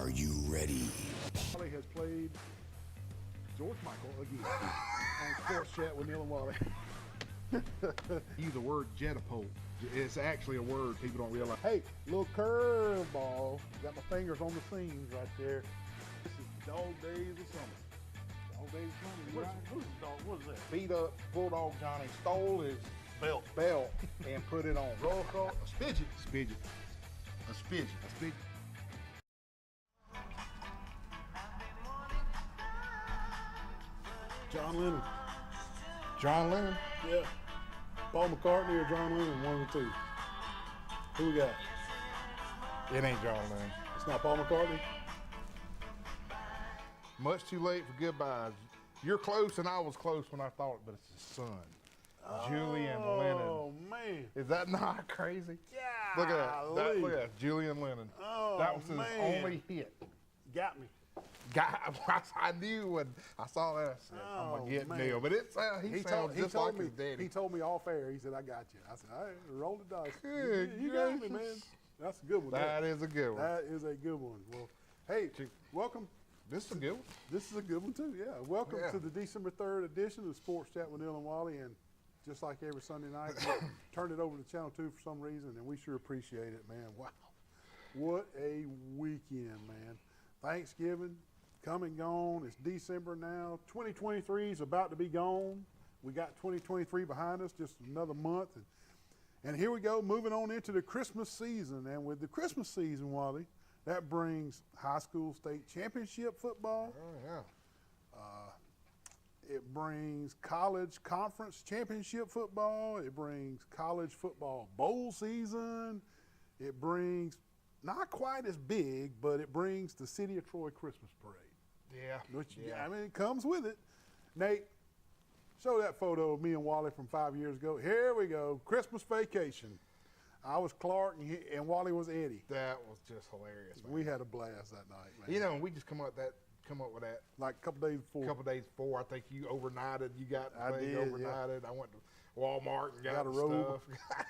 Are you ready? Wally has played George Michael again on Sports Chat with Neil and Wally. Use the word jetapult. It's actually a word people don't realize. Hey, little curveball. Got my fingers on the seams right there. This is Dog Days of Summer. Dog Days of Summer, you right? What is that? Beat up Bulldog Johnny, stole his Belt. and put it on. Roll call, a spidget. Spidget. A spidget. A spidget. John Lennon. John Lennon. Yeah. Paul McCartney or John Lennon, one of the two. Who we got? It ain't John Lennon. It's not Paul McCartney? Much too late for goodbyes. You're close, and I was close when I thought, but it's his son, Julian Lennon. Oh, man. Is that not crazy? Yeah. Look at that. Look at that. Julian Lennon. Oh, that was his man. only hit. Got me. I knew when I saw that. I said, I'm Oh, gonna get man. Neil, but he sounds just like his daddy. He told me off air. He said, "I got you." I said, "All right, roll the dice." Good You got me, man. gracious. That's a good one. That is a good one. That is a good one. Well, hey, welcome. This is a good one. This is a good one too. Yeah, welcome Yeah. to the December 3rd edition of Sports Chat with Neil and Wally. And just like every Sunday night, we turn it over to Channel 2 for some reason, and we sure appreciate it, man. Wow, what a weekend, man! Thanksgiving. Come and gone. It's December now. 2023 is about to be gone. We got 2023 behind us, just another month. And here we go, moving on into the Christmas season. And with the Christmas season, Wally, that brings high school state championship football. Oh, yeah. It brings college conference championship football. It brings college football bowl season. It brings, not quite as big, but it brings the City of Troy Christmas Parade. Yeah. Which, yeah. I mean, it comes with it. Nate, show that photo of me and Wally from 5 years ago. Here we go, Christmas vacation. I was Clark and Wally was Eddie. That was just hilarious, man. We had a blast that night, man. You know, we just come up with that Like a couple days before. a couple days before. I think you overnighted. You got I the thing did, yeah. overnighted. I went to Walmart and got a the robe. stuff.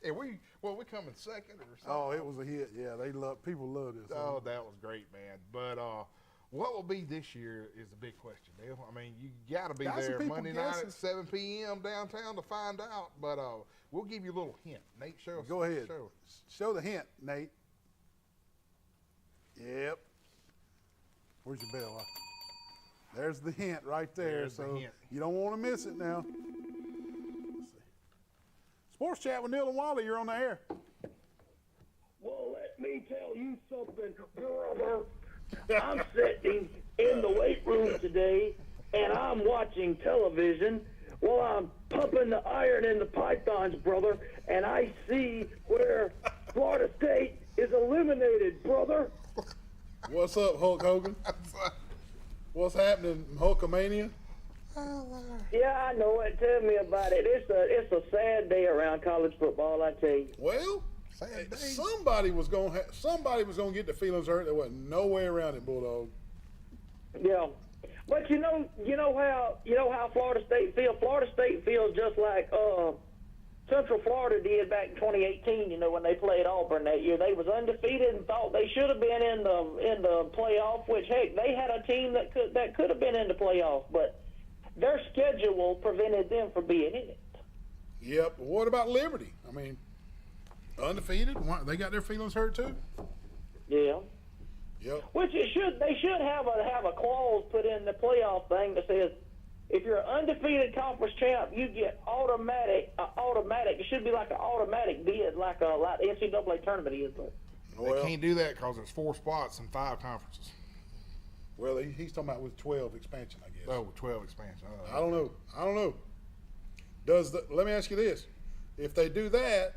And we coming second or something. Oh, it was a hit. Yeah, people love this. Oh, that was great, man. But what will be this year is the big question, Neil. I mean, you got to be Got some there people Monday night guessing. at 7 p.m. downtown to find out. But we'll give you a little hint. Nate, show us. Go ahead. Show. Show the hint, Nate. Yep. Where's your bell? There's the hint right there. There's the so hint. you don't want to miss it now. Let's see. Sports Chat with Neil and Wally, you're on the air. Well, let me tell you something, brother. I'm sitting in the weight room today, and I'm watching television while I'm pumping the iron in the pythons, brother, and I see where Florida State is eliminated, brother. What's up, Hulk Hogan? What's happening, Hulkamania? Yeah, I know it. Tell me about it. It's a sad day around college football, I tell you. Well, Sad day. somebody was gonna get the feelings hurt. There wasn't no way around it, Bulldog. Yeah, but you know how Florida State feels. Florida State feels just like Central Florida did back in 2018. You know, when they played Auburn that year, they was undefeated and thought they should have been in the playoff. Which heck, they had a team that could have been in the playoff, but their schedule prevented them from being in it. Yep. What about Liberty? I mean, undefeated. They got their feelings hurt too. Yeah. Yep. Which they should have a clause put in the playoff thing that says if you're an undefeated conference champ, you get automatic. It should be like an automatic bid, like the NCAA tournament is. But They can't do that because it's 4 spots and 5 conferences. Well, he's talking about with 12 expansion, I guess. Oh, 12 expansion. I don't know. Let me ask you this: if they do that,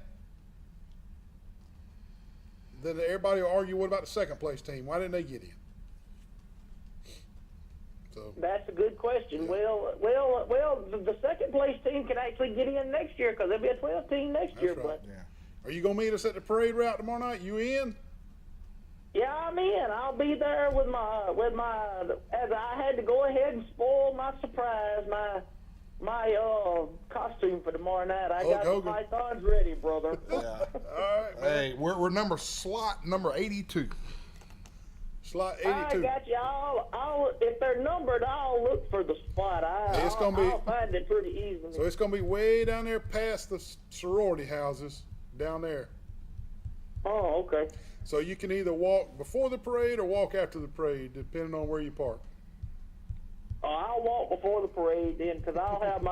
then everybody will argue, what about the second place team? Why didn't they get in? So that's a good question. Well, the second place team can actually get in next year because there'll be a 12 team next year. right. But Yeah. are you gonna meet us at the parade route tomorrow night? You in? yeah, I'm in. I'll be there with my. As I had to go ahead and spoil my surprise, my costume for tomorrow night. I got the Hogan. pythons ready, brother. Yeah. All right, man. Hey, we're slot number 82. Slot I 82. got you. I'll if they're numbered, I'll look for the spot. It's gonna be- I'll find it pretty easily. So it's going to be way down there past the sorority houses down there. Oh, okay. So you can either walk before the parade or walk after the parade, depending on where you park. I'll walk before the parade then, because I'll have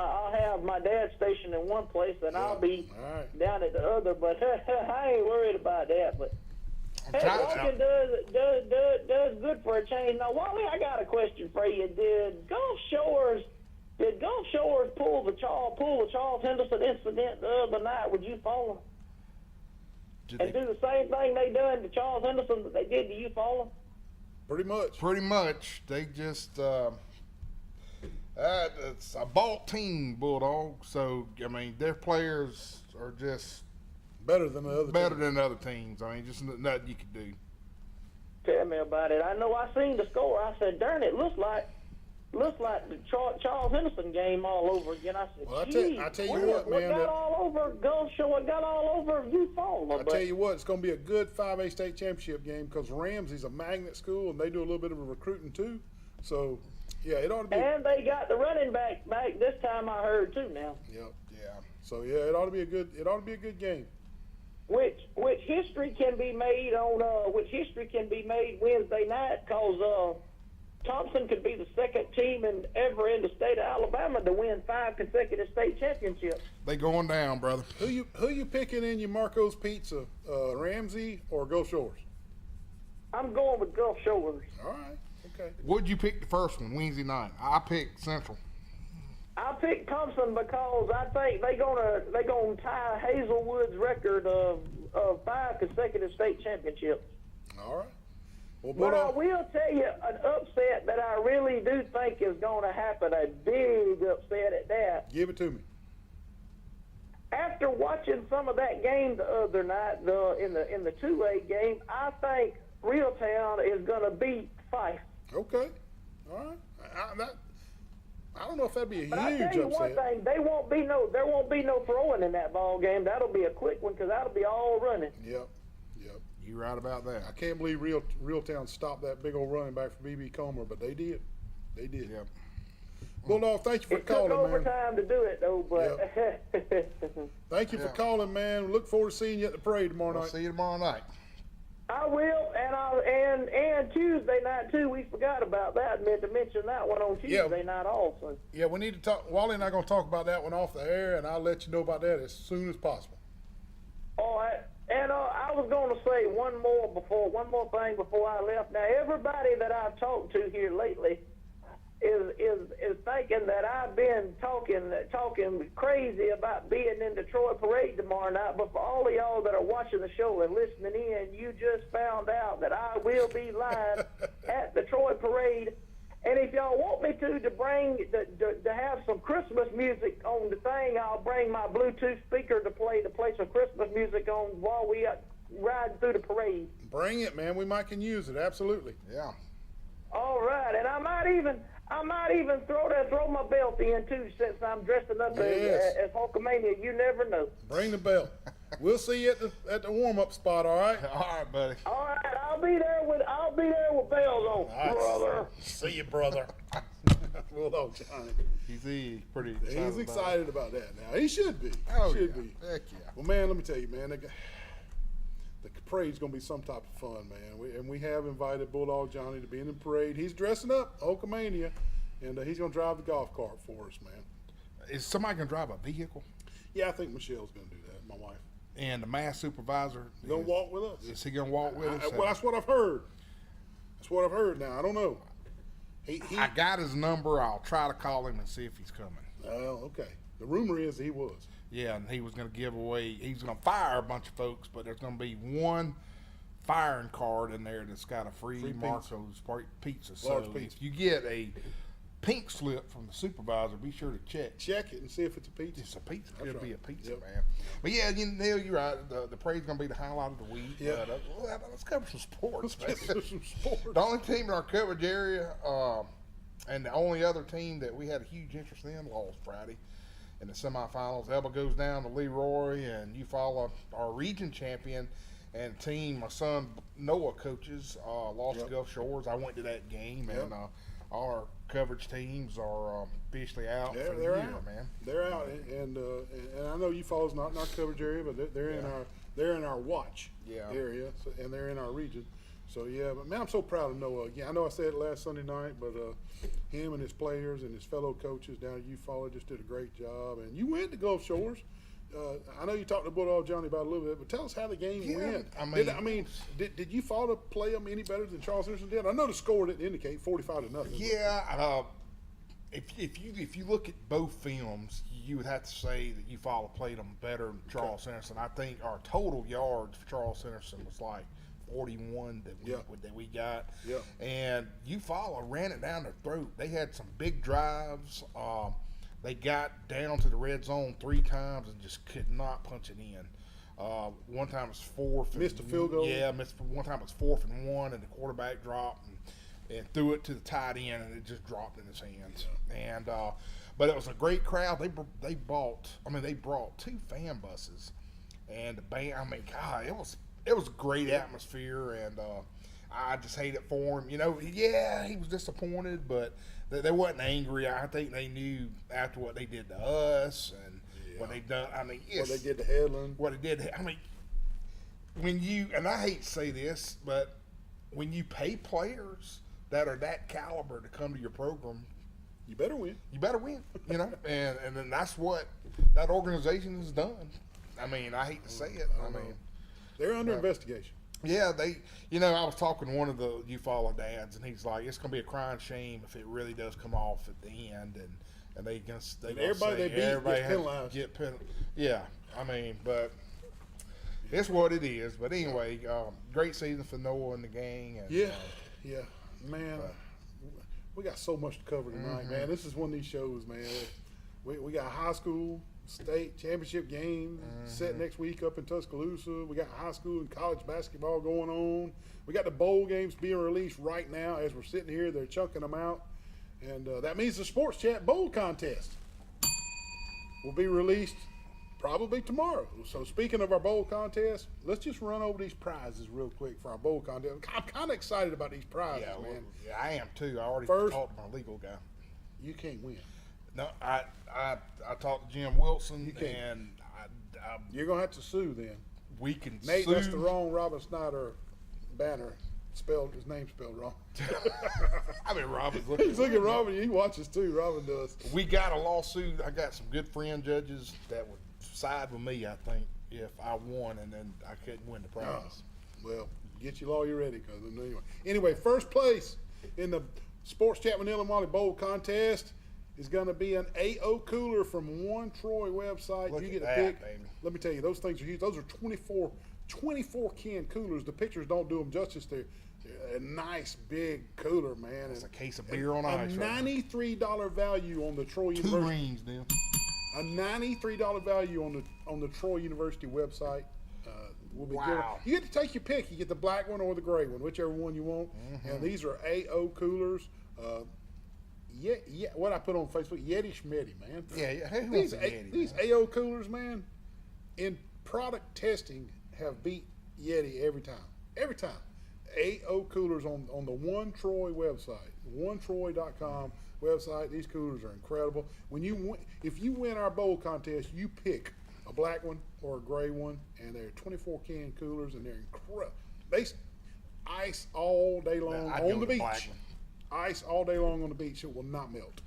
my dad stationed in one place, and I'll be All right. down at the other. But I ain't worried about that. But hey, trying- walking does good for a change. Now, Wally, I got a question for you. Did Gulf Shores pull the Charles Henderson incident the other night? Would you follow and do the same thing they done to Charles Henderson that they did to you, follow? Pretty much. Pretty much. They just it's a ball team, Bulldog. So I mean, their players are just Better than the other better team. than other teams. I mean, just nothing you could do. Tell me about it. I know I seen the score. I said, darn, it looks like the Charles Henderson game all over again. I said, Well, I gee, tell you what what, man, got that- all over Gulf Shore? What got all over you, follow? I tell you what, it's going to be a good 5A state championship game because Ramsey's a magnet school and they do a little bit of a recruiting too. So, yeah, it ought to be. And they got the running back this time. I heard too now. Yep. Yeah. So yeah, it ought to be a good game. Which history can be made Wednesday night? Cause Thompson could be the second team ever in the state of Alabama to win 5 consecutive state championships. They going down, brother. Who you picking in your Marco's Pizza, Ramsey or Gulf Shores? I'm going with Gulf Shores. All right. Okay. Would you pick the first one Wednesday night? I picked Central. I picked Thompson because I think they gonna tie Hazelwood's record of 5 consecutive state championships. All right. Well, But I Bulldog, will tell you an upset that I really do think is going to happen, a big upset at that. give it to me. After watching some of that game the other night, in the 2A game, I think Reeltown is going to beat Fife. Okay. All right. I don't know if that'd be a But I huge tell you one upset. thing, there won't be no throwing in that ball game. That'll be a quick one because that'll be all running. Yep. You right about that? I can't believe Reeltown stopped that big old running back for BB Comer, but they did. They did. Yep. Bulldog, thank you for It took calling, man. overtime to do it though, but Thank you for Yeah. calling, man. Look forward to seeing you at the parade tomorrow I'll night. see you tomorrow night. I will, and Tuesday night too. We forgot about that. Meant to mention that one on Tuesday night also. Yeah, we need to talk. Wally and I are going to talk about that one off the air, and I'll let you know about that as soon as possible. All right. And I was going to say one more thing before I left. Now, everybody that I've talked to here lately is thinking that I've been talking crazy about being in the Troy Parade tomorrow night. But for all of y'all that are watching the show and listening in, you just found out that I will be live at the Troy Parade. And if y'all want me to have some Christmas music on the thing, I'll bring my Bluetooth speaker to play some Christmas music on while we ride through the parade. Bring it, man. We might can use it. Absolutely. Yeah. All right, and I might even throw my belt in too, since I'm dressing up Yes. as Hulkamania. You never know. Bring the belt. We'll see you at the warm-up spot. All right. All right, buddy. All right, I'll be there with bells on, brother. See you, brother. Bulldog Johnny. He's pretty. He's excited about that now. He should be. Oh, should yeah. be. Heck yeah. Well, man, let me tell you, man, the parade's going to be some type of fun, man. We have invited Bulldog Johnny to be in the parade. He's dressing up, Hulkamania, and he's going to drive the golf cart for us, man. Is somebody gonna drive a vehicle? Yeah, I think Michelle's going to do that, my wife. And the mass supervisor Going to walk with us. Is he gonna walk with us? Well, that's what I've heard. That's what I've heard now. I don't know. I got his number. I'll try to call him and see if he's coming. Oh, okay. The rumor is he was. Yeah, and he was going to give away. He's going to fire a bunch of folks, but there's going to be one firing card in there that's got a free pizza. Marco's pizza. Large So pizza. if you get a pink slip from the supervisor, be sure to check. Check it and see if it's a pizza. It's a pizza. That's It'll be a right. pizza, Yep. man. But yeah, Neil, you're right. The parade's going to be the highlight of the week. Yeah. But, let's cover some sports. Let's get man. to some sports. The only team in our coverage area, and the only other team that we had a huge interest in, lost Friday in the semifinals. Elba goes down to Leroy, and you follow our region champion And team, my son Noah coaches, lost to Gulf Shores. I went to that game, and all our coverage teams are officially out for the they're year, out. man. They're out, and I know you Fall's not in our coverage area, but they're in our watch area, and they're in our region. So yeah, but man, I'm so proud of Noah. Again, I know I said it last Sunday night, but him and his players and his fellow coaches down at UFAW just did a great job. And you went to Gulf Shores. I know you talked to Bulldog Johnny about it a little bit, but tell us how the game went. Did you fall to play them any better than Charles Henderson did? I know the score didn't indicate 45-0. Yeah, if you look at both films, you would have to say that UFAW played them better than Charles Henderson. I think our total yards for Charles Henderson was like 41 that we got. Yeah. And UFAW ran it down their throat. They had some big drives. They got down to the red zone 3 times and just could not punch it in. One time it was fourth. Missed a field goal. Yeah, one time it was 4th and 1, and the quarterback dropped and threw it to the tight end, and it just dropped in his hands. Yeah. And but it was a great crowd. They brought 2 fan buses, and the band. I mean, God, it was a great atmosphere, and I just hate it for him. You know, he was disappointed, but they wasn't angry. I think they knew after what they did to us and what they done. I mean, what they did to Headland. What they did. I mean, and I hate to say this, but when you pay players that are that caliber to come to your program, you better win. You better win, you know, and then that's what that organization has done. I mean, I hate to say it. I mean, they're under investigation. Yeah, I was talking to one of the UFAW dads, and he's like, it's going to be a crying shame if it really does come off at the end, and everybody gets penalized. Yeah, I mean, but it's what it is. But anyway, great season for Noah and the gang. And, man. We got so much to cover tonight, man. This is one of these shows, man. We got high school, state championship game set next week up in Tuscaloosa. We got high school and college basketball going on. We got the bowl games being released right now as we're sitting here. They're chunking them out. And that means the Sports Chat Bowl contest will be released probably tomorrow. So speaking of our bowl contest, let's just run over these prizes real quick for our bowl contest. I'm kind of excited about these prizes, man. Yeah, I am too. I already talked to my legal guy. You can't win. No, I talked to Jim Wilson, you can't. And you're gonna have to sue then. We can Nate, sue. That's the wrong Robin Snyder banner. His name spelled wrong. I mean, Robin's looking. He's looking at Robin. He watches too. Robin does. We got a lawsuit. I got some good friend judges that would side with me, I think, if I won and then I couldn't win the prize. Well, get your lawyer ready, because anyway, first place in the Sports Chat with Neil and Wally Bowl contest is going to be an AO cooler from One Troy website. Look you get at to that, pick. baby. Let me tell you, those things are huge. Those are 24 can coolers. The pictures don't do them justice. They're a nice big cooler, man. It's a case of beer on ice. A $93 value on the Troy 2 University. rings, Neil. A $93 value on the Troy University website. Will be good. You get to take your pick. You get the black one or the gray one, whichever one you want. And these are AO coolers. What I put on Facebook, Yeti Schmetty, man. Yeah. Who These wants a Yeti, these man? AO coolers, man, in product testing have beat Yeti every time. Every time. AO coolers on the One Troy website, onetroy.com website. These coolers are incredible. If you win our bowl contest, you pick a black one or a gray one, and they're 24 can coolers, and they're incredible. They ice all day long on the beach. Ice all day long on the beach. It will not melt.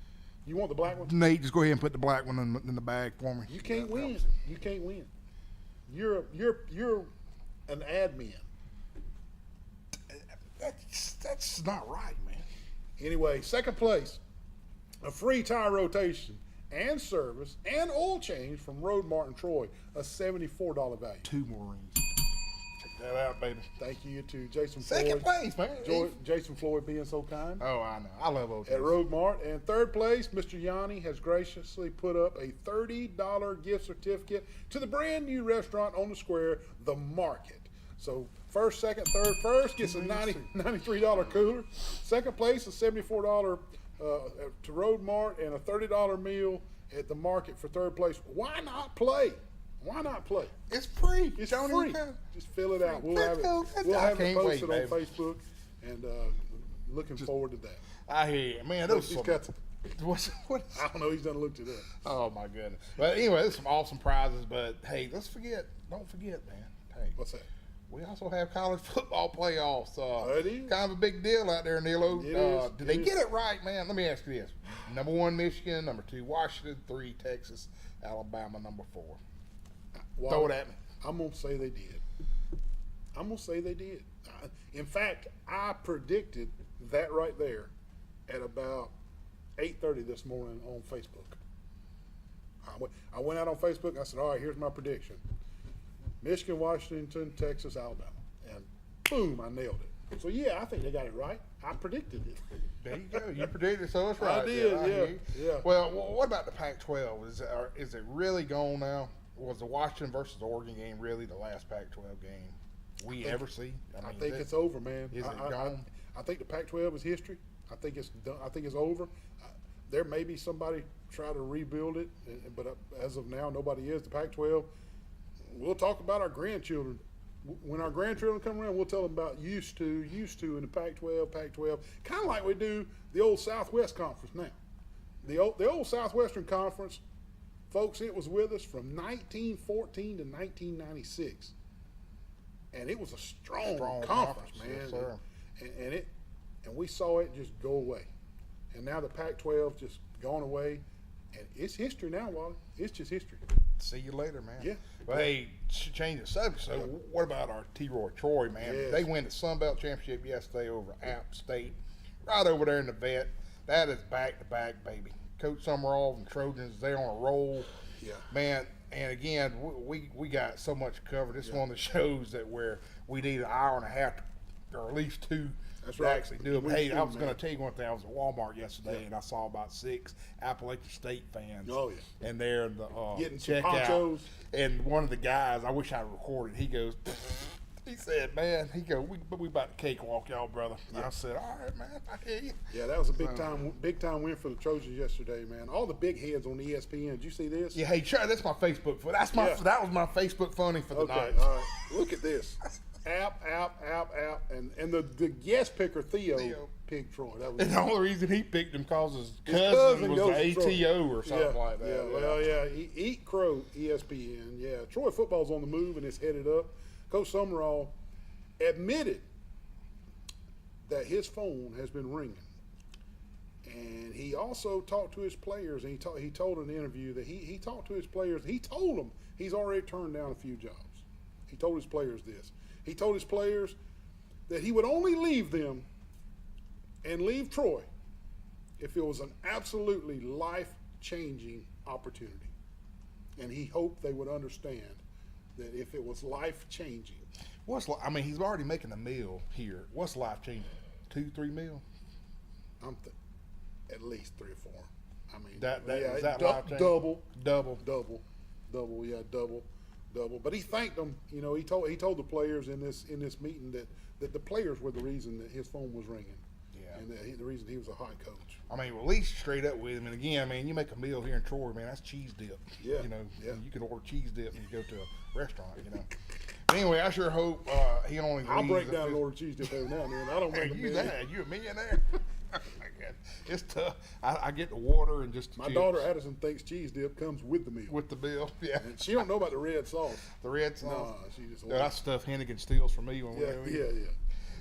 You want the black one? Nate, just go ahead and put the black one in the bag for me. You can't win. You can't win. You're an admin. That's not right, man. Anyway, second place, a free tire rotation and service and oil change from Road Mart in Troy, a $74 value. 2 more rings. Check that out, baby. Thank you to Jason Second Floyd. place, man. Jason Floyd being so kind. Oh, I know. I love OJ. At Road Mart. And third place, Mr. Yanni has graciously put up a $30 gift certificate to the brand new restaurant on the square, The Market. So first, second, third, first gets a $93 cooler. Second place, a $74 to Road Mart, and a $30 meal at The Market for third place. Why not play Why not play? It's free. It's Don't free. even count. Just fill it out. We'll Let's have it. go. We'll I have it can't posted wait, on baby. Facebook, and looking forward to that. I hear you. Man, those He's some, got. what's, I don't know. He's done looked it up. oh, my goodness. But anyway, there's some awesome prizes. But, hey, don't forget, man. Hey, What's that? we also have college football playoffs. It is. Kind of a big deal out there, Nilo. It is. Did It they is. get it right, man? Let me ask you this. Number 1, Michigan. Number 2, Washington. 3, Texas. Alabama, number 4. Well, Throw it at me. I'm gonna say they did. In fact, I predicted that right there at about 8:30 this morning on Facebook. I went out on Facebook and I said, all right, here's my prediction. Michigan, Washington, Texas, Alabama. And boom, I nailed it. So, yeah, I think they got it right. I predicted it. There you go. You predicted, so it's I right. did, I hear you. yeah. Well, what about the Pac-12? Is it really gone now? Was the Washington versus Oregon game really the last Pac-12 game we ever see? I mean, think it's over, man. Is it gone? I think the Pac-12 is history. I think it's done. I think it's over. There may be somebody try to rebuild it, but as of now, nobody is. The Pac-12. We'll talk about our grandchildren. When our grandchildren come around, we'll tell them about used to in the Pac-12, kind of like we do the old Southwest Conference now. The old Southwestern Conference, folks, it was with us from 1914 to 1996. And it was a strong conference, man. Yes, sir. And we saw it just go away. And now the Pac-12 just gone away. And it's history now, Wally. It's just history. See you later, man. Yeah. But hey, change the subject. So, what about our T-Roy Troy, man? Yes. They win the Sun Belt Championship yesterday over App State, right over there in the vet. That is back-to-back, baby. Coach Summerall and Trojans, they're on a roll. Yeah. Man, and again, we got so much covered. This is one of the shows that where we need an hour and a half or at least 2 That's to right. actually do it. We Hey, do, I was man. going to tell you one thing. I was at Walmart yesterday, and I saw about 6 Appalachian State fans. Oh, yeah. And they're in the Getting some checkout. ponchos. And one of the guys, I wish I recorded, he goes, he said, man, he goes, we about to cakewalk y'all, brother. And I said, all right, man, I hear you. Yeah, that was a big time win for the Trojans yesterday, man. All the big heads on ESPN. Did you see this? Yeah, hey, Charlie, that's my Facebook. Yeah. That was my Facebook funny for the Okay, night. all right. Look at this. App, and the guest picker Theo picked Troy. That was And the only reason he picked him because his his cousin was goes the to Troy. ATO or something like that. Yeah, well, yeah. Eat Crow, ESPN. Yeah, Troy football's on the move and it's headed up. Coach Summerall admitted that his phone has been ringing, and he also talked to his players. And he told in an interview that he talked to his players. He told them he's already turned down a few jobs. He told his players this. He told his players that he would only leave them and leave Troy if it was an absolutely life-changing opportunity. And he hoped they would understand that if it was life-changing. I mean, he's already making a meal here. What's life changing? 2-3 meals? At least 3 or 4. I mean, Is that life-changing? double. Yeah, double. But he thanked them. You know, he told the players in this meeting that the players were the reason that his phone was ringing. Yeah. And the reason he was a hot coach. I mean, at least straight up with him. And again, I mean, you make a meal here in Troy, man, that's cheese dip. Yeah, You know, yeah. you can order cheese dip and you go to a restaurant, you know. But anyway, I sure hope he only I'll leaves break if down and it's- order cheese dip every now and then. I don't Hey, make a you meal. that? You a millionaire? It's tough. I get the water and just the My chips daughter Addison thinks cheese dip comes with the meal. with the bill. Yeah, And she don't know about the red sauce. the red sauce. No, she just Yeah, that's stuff Hennigan steals from me when we yeah.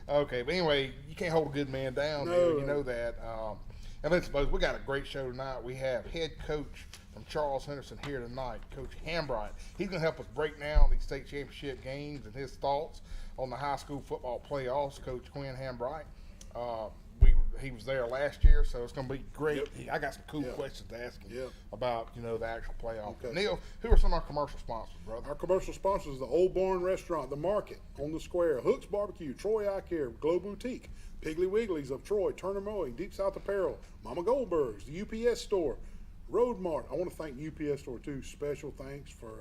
Okay, but anyway, you can't hold a good man down. No. Neil, you know that. And let's suppose we got a great show tonight. We have head coach from Charles Henderson here tonight, Coach Hambright. He's going to help us break down these state championship games and his thoughts on the high school football playoffs. Coach Quinn Hambright. He was there last year, so it's going to be great. Yep. I got some cool Yeah. questions to ask him Yeah. about, the actual playoff. Okay. Neil, who are some of our commercial sponsors, brother? Our commercial sponsors: the Old Barn Restaurant, The Market on the Square, Hooks Barbecue, Troy Eye Care, Glow Boutique, Piggly Wigglies of Troy, Turner Mowing, Deep South Apparel, Mama Goldberg's, the UPS Store, Road Mart. I want to thank UPS Store too. Special thanks for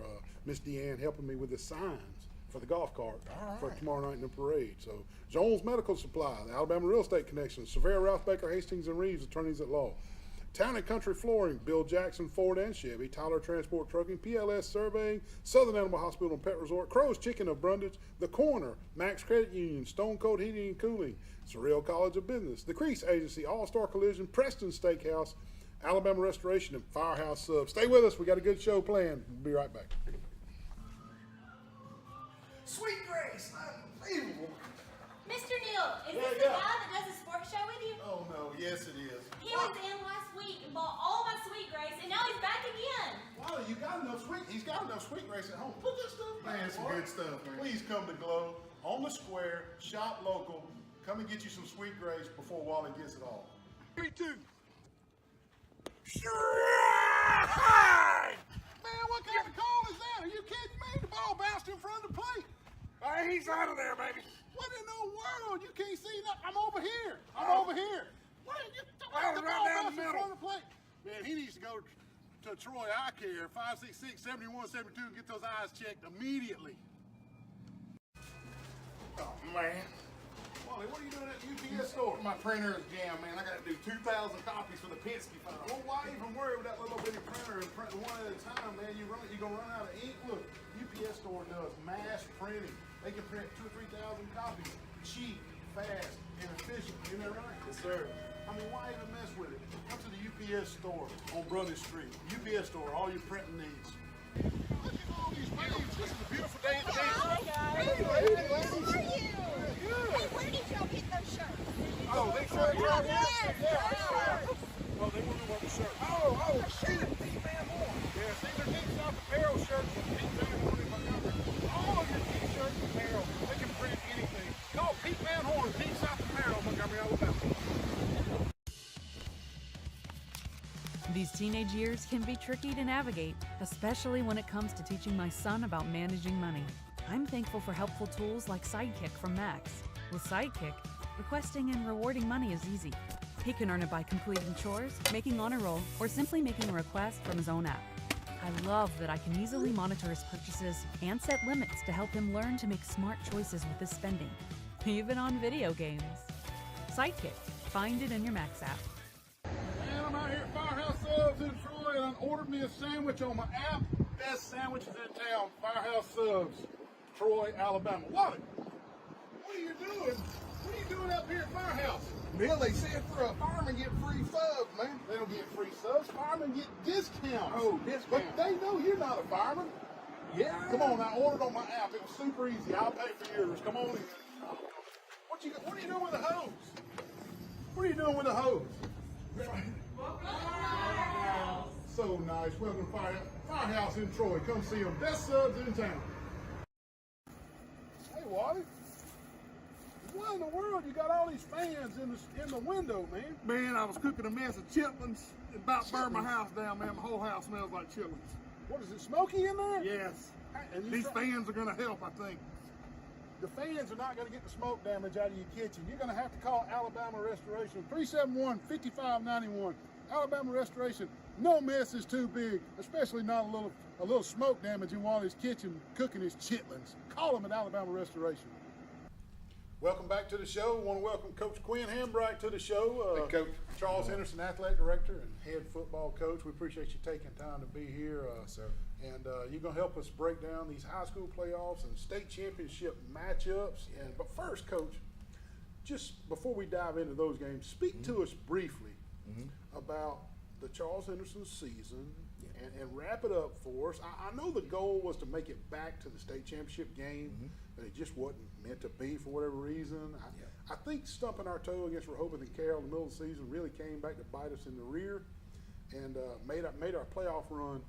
Miss Deanne helping me with the signs for the golf cart All for right. tomorrow night in the parade. So Jones Medical Supply, the Alabama Real Estate Connection, Severe, Ralph Baker, Hastings and Reeves, attorneys at law. Town and Country Flooring, Bill Jackson Ford and Chevy, Tyler Transport Trucking, PLS Surveying, Southern Animal Hospital and Pet Resort, Crow's Chicken of Brundage, The Corner, Max Credit Union, Stone Cold Heating and Cooling, Surreal College of Business, The Crease Agency, All-Star Collision, Preston Steakhouse, Alabama Restoration, and Firehouse Subs. Stay with us. We got a good show planned. We'll be right back. Sweet Grace, unbelievable. Mr. Neal, is Yeah, this the guy that does the sports show with you? Oh no, yes it is. He was in last week and bought all my Sweet Grace, and now he's back again. Wally, you got enough sweet. He's got enough Sweet Grace at home. Put this stuff Man, back, it's some boy. good stuff, man. Please come to Glow on the square. Shop local. Come and get you some Sweet Grace before Wally gets it all. 3, 2. Man, what kind of call is that? Are you kidding me? The ball bounced in front of the plate. Hey, he's out of there, baby. What in the world? You can't see nothing. I'm over here. Over here. What? You the Right ball down bounced the in middle. front of the plate. Man, he needs to go to Troy Eye Care, 566-7172, and get those eyes checked immediately. Oh man. Wally, what are you doing at the UPS store? My printer is jammed, man. I gotta do 2,000 copies for the Penske file. Well, why even worry with that little bitty printer and print one at a time, man? You're gonna run out of ink. Look, UPS store does mass printing. They can print 2,000 or 3,000 copies, cheap, fast, and efficient. Isn't that right? Yes, sir. I mean, why even mess with it? Come to the UPS store on Brother Street. UPS store, all your printing needs. Look at all these waves. This is a beautiful day in the Hi guys. How are you? Hey, where did y'all get those shirts? Oh, they shirts right here? Yes. Oh, they want to wear the shirt. Oh, shit. Pete Van Horn. Yeah, see, they're Team South Apparel shirts from Pete Van Horn in Montgomery. All of your t-shirts and apparel, they can print anything. Call Pete Van Horn, Team South Apparel, Montgomery, Alabama. These teenage years can be tricky to navigate, especially when it comes to teaching my son about managing money. I'm thankful for helpful tools like Sidekick from Max. With Sidekick, requesting and rewarding money is easy. He can earn it by completing chores, making honor roll, or simply making a request from his own app. I love that I can easily monitor his purchases and set limits to help him learn to make smart choices with his spending, even on video games. Sidekick. Find it in your Max app. Man, I'm out here at Firehouse Subs in Troy, and I ordered me a sandwich on my app. Best sandwiches in town, Firehouse Subs, Troy, Alabama. What are you doing? What are you doing up here at Firehouse? Bill, they said for a fireman get free subs, man. They don't get free subs. Firemen get discounts. Oh, discounts. But they know you're not a fireman. Yeah. Come on, I ordered on my app. It was super easy. I'll pay for yours. Come on in. What are you doing with the hose? What are you doing with the hose? So nice. Welcome to Firehouse in Troy. Come see them. Best subs in town. Hey, Wally. What in the world? You got all these fans in the window, man. Man, I was cooking a mess of chitlins. It about burned my house down, man. My whole house smells like chitlins. What is it, smoky in there? Yes. And you These try- fans are going to help, I think. The fans are not going to get the smoke damage out of your kitchen. You're going to have to call Alabama Restoration, 371-5591. Alabama Restoration, no mess is too big, especially not a little smoke damage in Wally's kitchen cooking his chitlins. Call them at Alabama Restoration. Welcome back to the show. We want to welcome Coach Quinn Hambright to the show. Hey, Coach. Charles Henderson, Athletic Director and Head Football Coach. We appreciate you taking time to be here. Sir. And you're going to help us break down these high school playoffs and state championship matchups. But first, Coach, just before we dive into those games, speak to us briefly about the Charles Henderson season and wrap it up for us. I know the goal was to make it back to the state championship game, but it just wasn't meant to be for whatever reason. I think stumping our toe against Rehoboth and Carroll in the middle of the season really came back to bite us in the rear and made our playoff run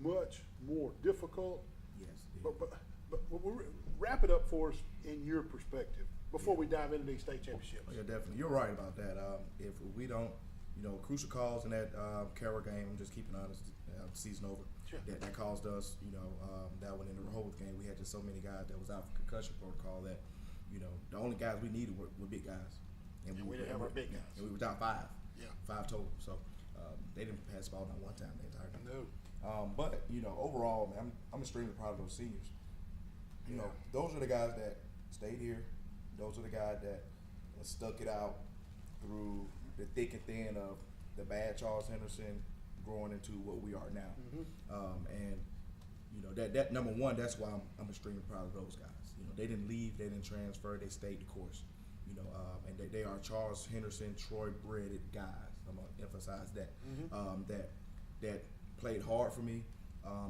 much more difficult. Yes. But wrap it up for us in your perspective before we dive into these state championships. Oh, yeah, definitely. You're right about that. If we don't, crucial calls in that Carroll game, I'm just keeping honest, season over. Sure. That caused us, that one in the Rehoboth game. We had just so many guys that was out for concussion protocol that, the only guys we needed were big guys. And we didn't have our big guys. And we were down 5. Yeah. 5 total. So they didn't pass the ball not one time the entire game. No. But overall, man, I'm extremely proud of those seniors. Yeah. Those are the guys that stayed here. Those are the guys that stuck it out through the thick and thin of the bad Charles Henderson growing into what we are now. And you know that number one, that's why I'm extremely proud of those guys. You know, they didn't leave, they didn't transfer, they stayed the course. You know, and they are Charles Henderson, Troy bred guys. I'm gonna emphasize that. That played hard for me,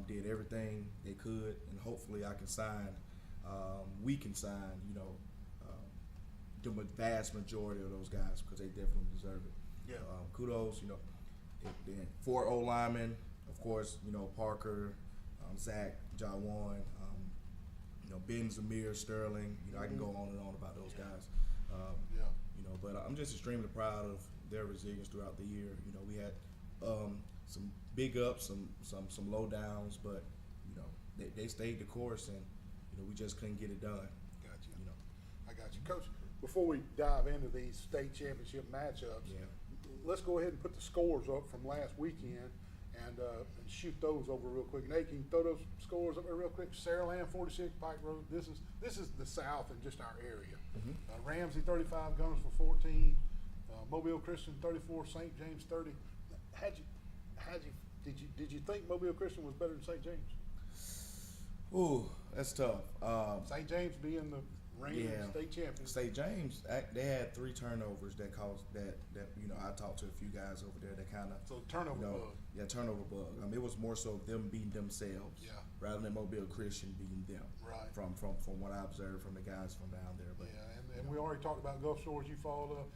did everything they could, and hopefully I can sign. We can sign. You know, the vast majority of those guys because they definitely deserve it. Yeah. Kudos. You know, then 4 O linemen, of course. You know, Parker, Zach, Jawan, you know, Ben, Zamir, Sterling. You know, I can go on and on about those guys. You know, but I'm just extremely proud of their resilience throughout the year. You know, we had some big ups, some low downs, but you know, they stayed the course, and you know, we just couldn't get it done. Got you. You know, I got you, Coach. Before we dive into these state championship matchups, let's go ahead and put the scores up from last weekend and shoot those over real quick. Nate, can you throw those scores up there real quick? Saraland 46, Pike Road. This is the South and just our area. Ramsey 35, Gunners for 14, Mobile Christian 34, St. James 30. Did you think Mobile Christian was better than St. James? ooh, that's tough. St. James being the reigning state champion. St. James, they had 3 turnovers that caused that. You know, I talked to a few guys over there that kind of turnover bug. Yeah, turnover bug. It was more so them beating themselves, rather than Mobile Christian beating them. Right. From what I observed from the guys from down there. But and we already talked about Gulf Shores. You followed up.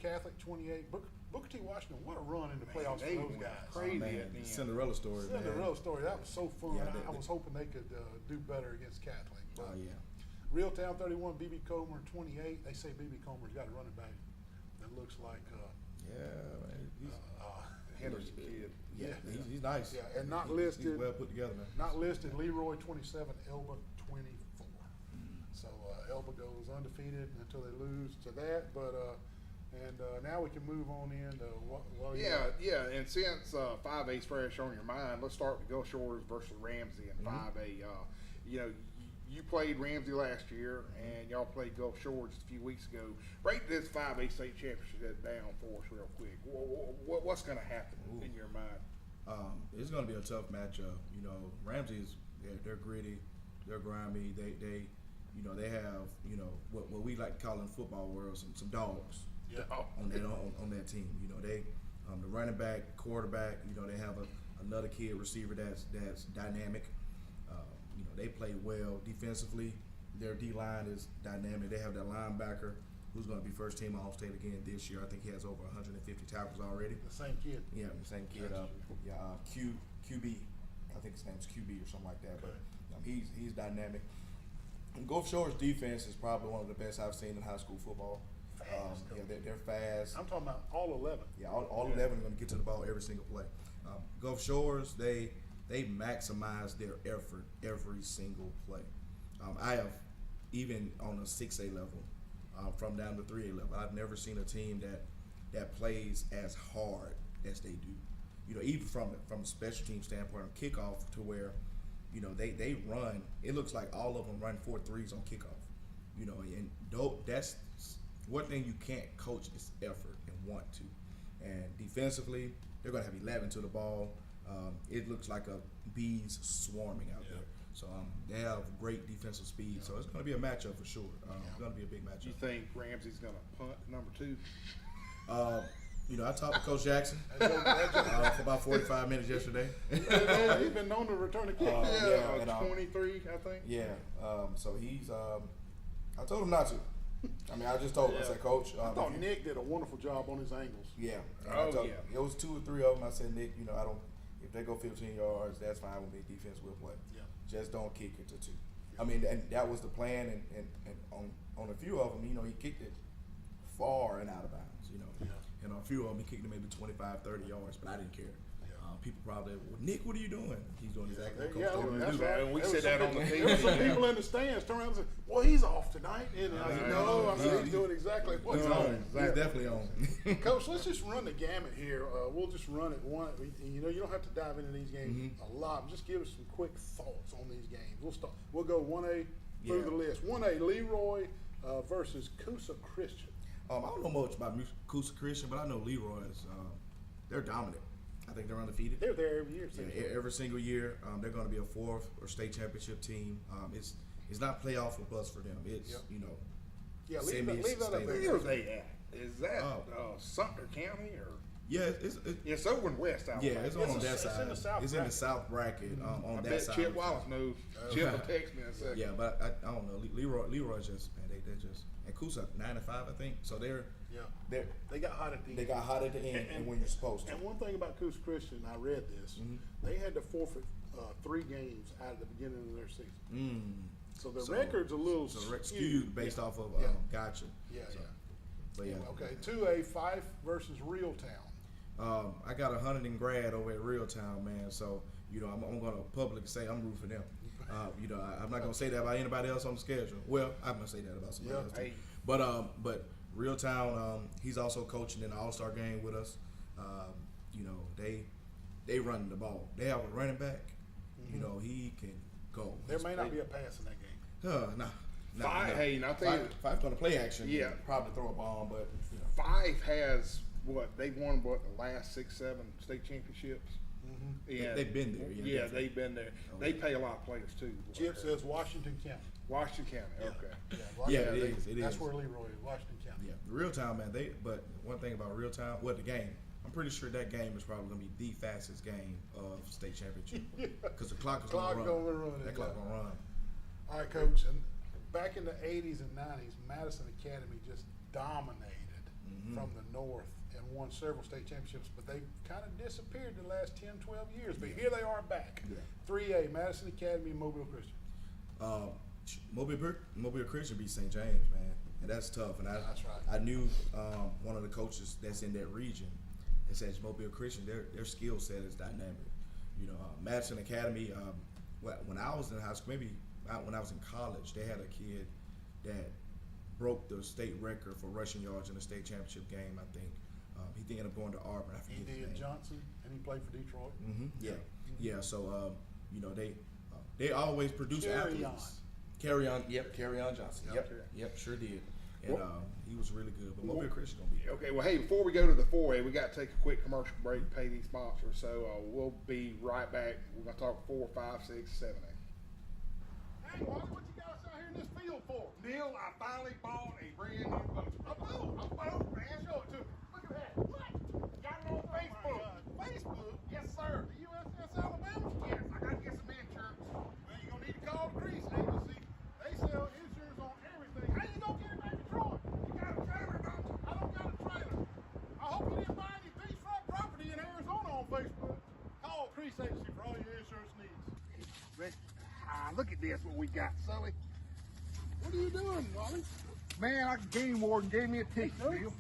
Catholic 28. Booker T. Washington. What a run in the playoffs for those guys. Crazy. Man, Cinderella story. Cinderella story. That was so fun. Yeah, I was hoping they could do better against Catholic. But yeah. Real-Town 31, BB Comer 28. They say BB Comer's got a running back that looks like Henderson kid. Yeah, he's nice. Yeah, and not listed. He's well put together, man. Not listed. Leroy 27, Elba 24. So Elba goes undefeated until they lose to that. But now we can move on in. And since 5A's fresh on your mind, let's start with Gulf Shores versus Ramsey in 5A. You know, you played Ramsey last year, and y'all played Gulf Shores just a few weeks ago. Break this 5A state championship down for us real quick. What's going to happen in your mind? It's going to be a tough matchup. You know, Ramsey's they're gritty, they're grimy. They you know, they have, you know, what we like to call in the football world some dogs. On that team. You know, they the running back, quarterback. You know, they have another kid receiver that's dynamic. You know, they play well defensively. Their D line is dynamic. They have that linebacker who's going to be first team All-State again this year. I think he has over 150 tackles already. The same kid. Yeah, the same kid. QB. I think his name's QB or something like that. But he's dynamic. And Gulf Shores defense is probably one of the best I've seen in high school football. They're fast. I'm talking about all 11. Yeah, all 11 are going to get to the ball every single play. Gulf Shores, they maximize their effort every single play. I have, even on a 6A level, from down to 3A level, I've never seen a team that plays as hard as they do. You know, even from a special team standpoint, on kickoff, to where, you know, they run. It looks like all of them run 4 3s on kickoff. You know, and that's one thing you can't coach is effort and want to. And defensively, they're going to have 11 to the ball. It looks like a bees swarming out there. So they have great defensive speed. So it's going to be a matchup for sure. It's going to be a big matchup. You think Ramsey's going to punt number 2? You know, I talked to Coach Jackson for about 45 minutes yesterday. He's been known to return a kick. 23, I think. Yeah. So he's. I told him not to. I mean, I just told him. I said, Coach. I thought Nick did a wonderful job on his angles. Yeah. It was 2 or 3 of them. I said, Nick, you know, I don't. If they go 15 yards, that's fine with me. Defense will play. Yeah. Just don't kick it to 2. I mean, and that was the plan. And on a few of them, you know, he kicked it far and out of bounds. You know. Yeah. And on a few of them, he kicked it maybe 25, 30 yards, but I didn't care. People probably, well, Nick, what are you doing? He's doing exactly what Coach told him to do. Right. And we said that on the TV. There were some people in the stands turn around and say, well, he's off tonight. And he's doing exactly what he's on. He's definitely on. Coach, let's just run the gamut here. We'll just run it one. You know, you don't have to dive into these games a lot. Just give us some quick thoughts on these games. We'll go 1A through the list. 1A, Leroy versus Coosa Christian. I don't know much about Coosa Christian, but I know Leroy is they're dominant. I think they're undefeated. They're there every year. Yeah, every single year. They're going to be a 4th or state championship team. It's not playoff or bust for them. It's Yeah, semis, leave that up state there. Where are they at? Is that Sumter County or? Yeah, It's over in West Alabama. yeah, it's on that it's side. in the south It's in the bracket. south bracket on I that bet side. Chip Wallace knows. Chip will text me in a second. Yeah, but I don't know. Leroy just man, they just and Kusa 95, I think. So they're They got hot at the they end. got hot at the end and when you're supposed to. And one thing about Coos Christian, I read this, they had to forfeit 3 games out of the beginning of their season. So the record's a little skewed based off of gotcha. Yeah, So, yeah. But yeah. Okay, 2A, Fife versus Reeltown. I got a Huntington grad over at Reeltown, man. So I'm going to publicly say I'm rooting for them. I'm not going to say that about anybody else on the schedule. Well, I'm going to say that about somebody else too. Hey. But Reeltown, he's also coaching in the All-Star game with us. They run the ball. They have a running back. He can go. There may not be a pass in that game. Five, hey, and I'll tell you, Five's going to play action. Yeah. Probably throw a bomb, but Fife has they've won the last 6, 7 state championships. Yeah, They've been there. Yeah, they've been there. They pay a lot of players too. Chip says Washington County. Washington County. Okay. Yeah, Washington- it is. It That's is. where Leroy is, Washington County. Yeah, Reeltown, man. But one thing about Reeltown, the game. I'm pretty sure that game is probably gonna be the fastest game of state championship because the clock is Clock gonna gonna run. run, That clock gonna run. All right, Coach. And back in the 80s and 90s, Madison Academy just dominated from the north and won several state championships, but they kind of disappeared the last 10, 12 years. But here they are back. Yeah. 3A, Madison Academy, Mobile Christian. Mobile Christian beat St. James, man, and that's tough. And That's right. I knew one of the coaches that's in that region. It says Mobile Christian, their skill set is dynamic. Madison Academy. When I was in high school, maybe when I was in college, they had a kid that broke the state record for rushing yards in the state championship game. I think he ended up going to Auburn. I forget his E.D. name. Johnson, and he played for Detroit. Yeah. So they always produce athletes. Carry on Johnson. Yep, sure did. And he was really good. But Mobile Christian gonna be there. Okay, well, hey, before we go to the 4A, we got to take a quick commercial break, pay these sponsors. So we'll be right back. We're going to talk 4, 5, 6, 7, 8. Hey, Wally, what you got us out here in this field for? Neil, I finally bought a brand new boat. A boat, man. Show it to me. Look at that. What? Got it on Facebook. Facebook? Yes, sir. The USS Alabama? Yes, I got to get some insurance. Well, you're going to need to call the Grease Agency. They sell insurance on everything. How you going to get it back to Troy? You got a trailer, don't you? I don't got a trailer. I hope you didn't buy any beachfront property in Arizona on Facebook. Call Grease Agency for all your insurance needs. Look at this, what we got, Sully. What are you doing, Wally? Man, Game Warden gave me a ticket, Bill.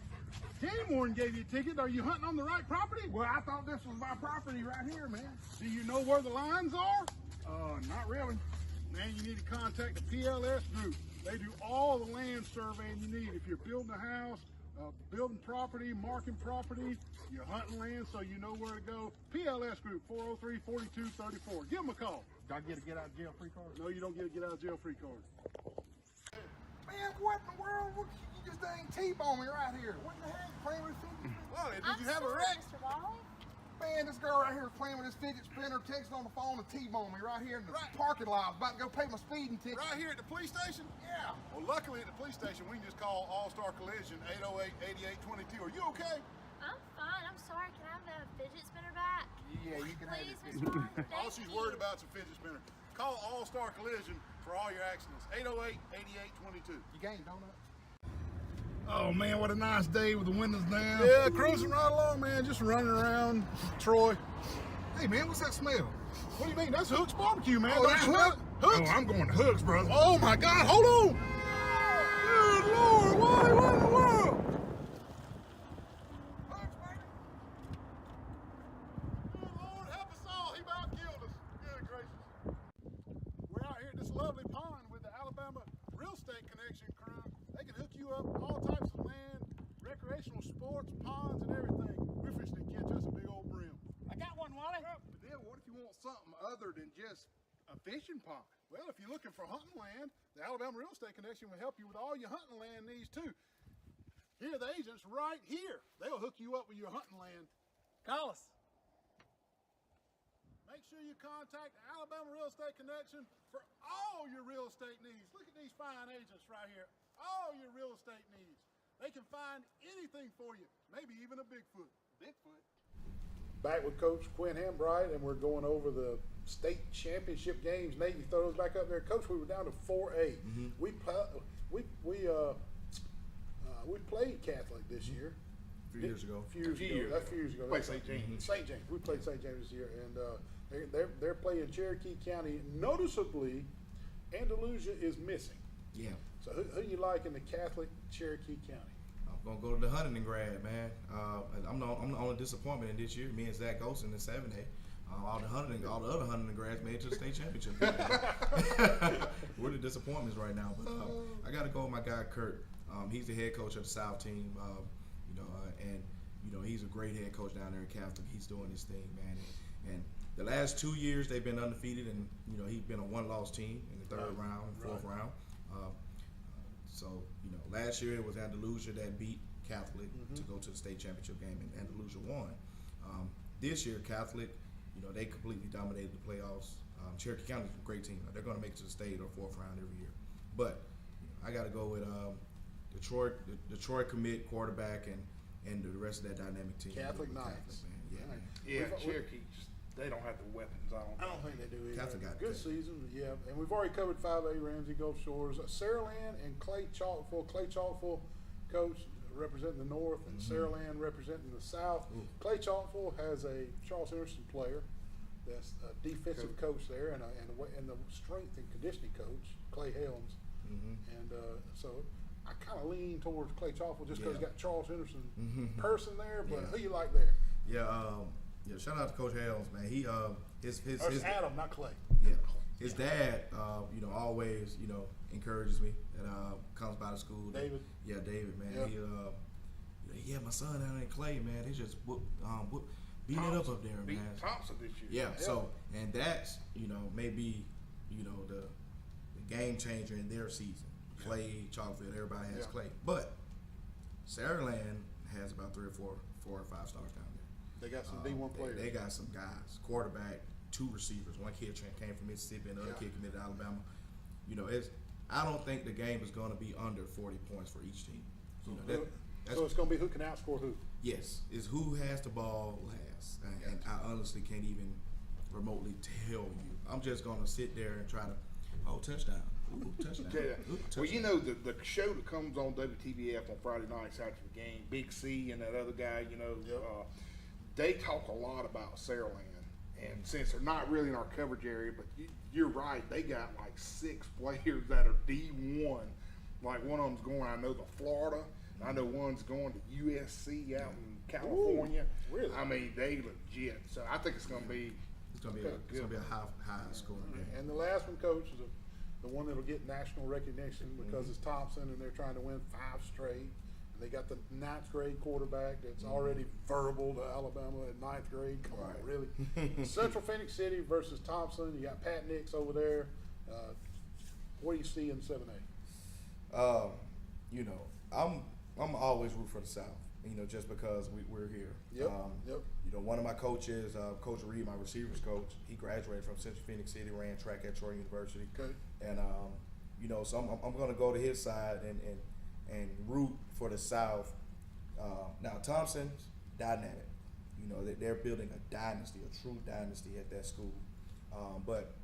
Game Warden gave you a ticket? Are you hunting on the right property? Well, I thought this was my property right here, man. Do you know where the lines are? Not really. Man, you need to contact the PLS group. They do all the land surveying you need. If you're building a house, building property, marking property, you're hunting land so you know where to go. PLS Group, 403-4234. Give them a call. Do I get a get-out-of-jail-free card? No, you don't get a get-out-of-jail-free card. Man, what in the world? You just dang T-bone me right here. What the heck? Playing with fidget spinner? Wally, did you have a wreck? Mr. Wally. Man, this girl right here is playing with this fidget spinner, texting on the phone and T-bone me right here in the parking lot. I was about to go pay my speeding ticket. Right here at the police station? Yeah. Well, luckily at the police station, we can just call All-Star Collision 808-8822. Are you okay? I'm fine. I'm sorry. Can I have the fidget spinner back? Yeah, you can have Please, it. Mr. Wally. All Thank she's you. worried about is a fidget spinner. Call All-Star Collision for all your accidents. 808-8822. You gained donut. Oh man, what a nice day with the windows down. Yeah, cruising right along, man. Just running around Troy. Hey man, what's that smell? What do you mean? That's Hook's Barbecue, man. Oh, Don't that's you smell Hook? it? Hook's. Oh, I'm going to Hooks, brother. Oh my God, hold on. Good Lord, Wally, what in the world? Hooks, baby. Good Lord, help us all. He about killed us. Good gracious. We're out here at this lovely pond with the Alabama Real Estate Connection crew. They can hook you up all types of land, recreational sports, ponds, and everything. We're fishing to catch us a big old brim. I got one, Wally. But then what if you want something other than just a fishing pond? Well, if you're looking for hunting land, the Alabama Real Estate Connection will help you with all your hunting land needs too. Here are the agents right here. They'll hook you up with your hunting land Collis. Make sure you contact Alabama Real Estate Connection for all your real estate needs. Look at these fine agents right here. All your real estate needs. They can find anything for you, maybe even a Bigfoot. Bigfoot? Back with Coach Quinn Hambright, and we're going over the state championship games. Nate, you throw those back up there. Coach, we were down to 4A. We played Catholic this year. A few years ago. A few years ago. That's a few years ago. Played That's St. James. St. James. We played St. James this year, and they're playing Cherokee County. Noticeably, Andalusia is missing. Yeah. So who you like in the Catholic Cherokee County? I'm gonna go to the Huntington grad, man. I'm the only disappointment in this year. Me and Zach Golson in 7A. All the other Huntington grads made it to the state championship. We're the disappointments right now, but I got to go with my guy Kurt. He's the head coach of the South team, and he's a great head coach down there at Catholic. He's doing his thing, man. And the last 2 years they've been undefeated, and he's been a one-loss team in the third round and fourth round. So, last year it was Andalusia that beat Catholic to go to the state championship game, and Andalusia won. This year, Catholic, they completely dominated the playoffs. Cherokee County's a great team. They're going to make it to the state or fourth round every year. But I got to go with Detroit commit quarterback and the rest of that dynamic team. Catholic Knights. Man. Yeah, Cherokee, they don't have the weapons. I don't think they do either. Catholic got good that. season, yeah. And we've already covered 5A, Ramsey, Gulf Shores, Saraland, and Clay Chalkful. Clay Chalkful, coach representing the north, and Saraland representing the south. Clay Chalkful has a Charles Henderson player that's a defensive coach there, and the strength and conditioning coach, Clay Helms. And so I kind of lean towards Clay Chalkful just because he's got Charles Henderson person there. But who you like there? Yeah, shout out to Coach Helms, man. He his Adam, not Clay. Yeah, his dad, always, encourages me and comes by the school. David. Yeah, David, man. Yep. My son down in Clay, man. They just beating it up there, Beat man. Thompson this year. Yeah. So, and that's maybe the game changer in their season. Clay, Chalkfield, everybody has Clay, but Saraland has about 3 or 4 or 5 stars down there. They got some D1 players. They got some guys, quarterback, 2 receivers. One kid came from Mississippi, and the other kid committed to Alabama. I don't think the game is going to be under 40 points for each team. So it's going to be who can outscore who. Yes, it's who has the ball last, and I honestly can't even remotely tell you. I'm just going to sit there and try to, touchdown. Ooh, touchdown. Yeah. Ooh, Well, touchdown. the show that comes on WTVF on Friday nights after the game, Big C and that other guy, they talk a lot about Saraland. And since they're not really in our coverage area, but you're right, they got like 6 players that are D1. Like one of them's going, I know, to Florida. I know one's going to USC out in California. Ooh, really? I mean, they legit. So I think it's going to be It's gonna be a high scoring game. And the last one, Coach, is the one that'll get national recognition because it's Thompson, and they're trying to win 5 straight. And they got the 9th grade quarterback that's already verbal to Alabama at 9th grade. Come on, really? Central Phoenix City versus Thompson. You got Pat Nix over there. What do you see in 7A? I'm always root for the South. Just because we're here. Yep. One of my coaches, Coach Reed, my receivers coach, he graduated from Central Phoenix City, ran track at Troy University. Okay. And so I'm going to go to his side and root for the South. Now Thompson's dynamic. They're building a dynasty, a true dynasty at that school. But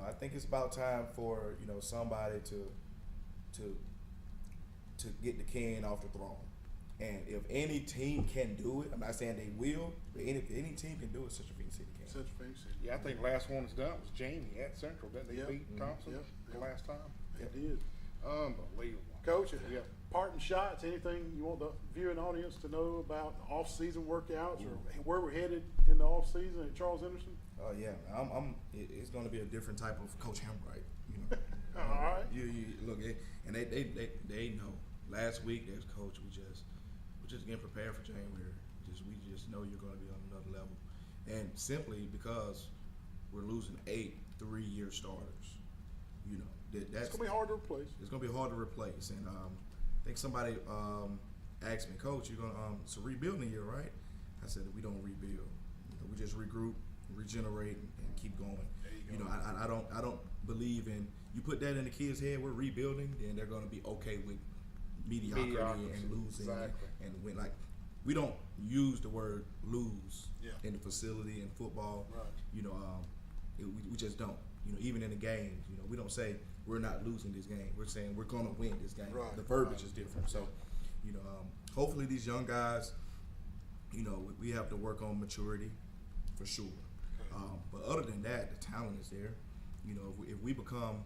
I think it's about time for somebody to get the king off the throne. And if any team can do it, I'm not saying they will, but any team can do it, Central Phoenix City can. Central Phoenix City. Yeah, I think the last one that's done was Jamie at Central. Didn't they Yep. beat Thompson the last time? They did. Unbelievable. Coach, Yeah. parting shots, anything you want the viewing audience to know about off-season workouts or where we're headed in the off-season at Charles Henderson? Oh yeah, it's going to be a different type of Coach Hambright. All right. You look, and they know. Last week, there's Coach. We're just getting prepared for January. We just know you're going to be on another level, and simply because we're losing 8 3-year starters. That's It's going to be hard to replace. It's going to be hard to replace. And I think somebody asked me, Coach, you're going to it's a rebuilding year, right? I said that we don't rebuild. You know, we just regroup, regenerate, and keep going. You know, I don't believe in, you put that in the kids' head, we're rebuilding, then they're going to be okay with mediocrity and losing and win. Like, we don't use the word lose in the facility in football. Right. You know, we just don't. You know, even in the games, you know, we don't say we're not losing this game. We're saying we're going to win this game. Right. The verbiage is different. So, you know, hopefully these young guys, you know, we have to work on maturity for sure. But other than that, the talent is there. You know, if we become,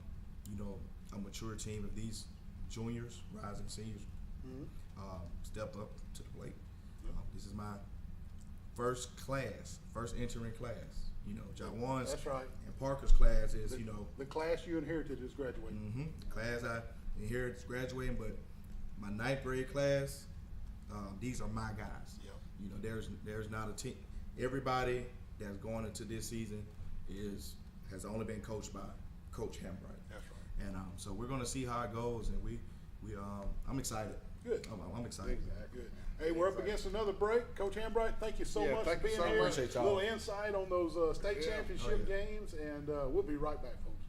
you know, a mature team, if these juniors, rising seniors, step up to the plate. This is my first entering class. You know, Jawan's That's right. and Parker's class is, you know, The class you inherited is graduating. the class I inherited is graduating, but my 9th grade class, these are my guys. Yep. You know, there's not a team. Everybody that's going into this season has only been coached by Coach Hambright. That's right. And so we're going to see how it goes, and I'm excited. Good. I'm excited. Good. Hey, we're up against another break. Coach Hambright, thank you so much for thank you being so here. much. Appreciate A y'all. little insight on those state championship games, and we'll be right back, folks.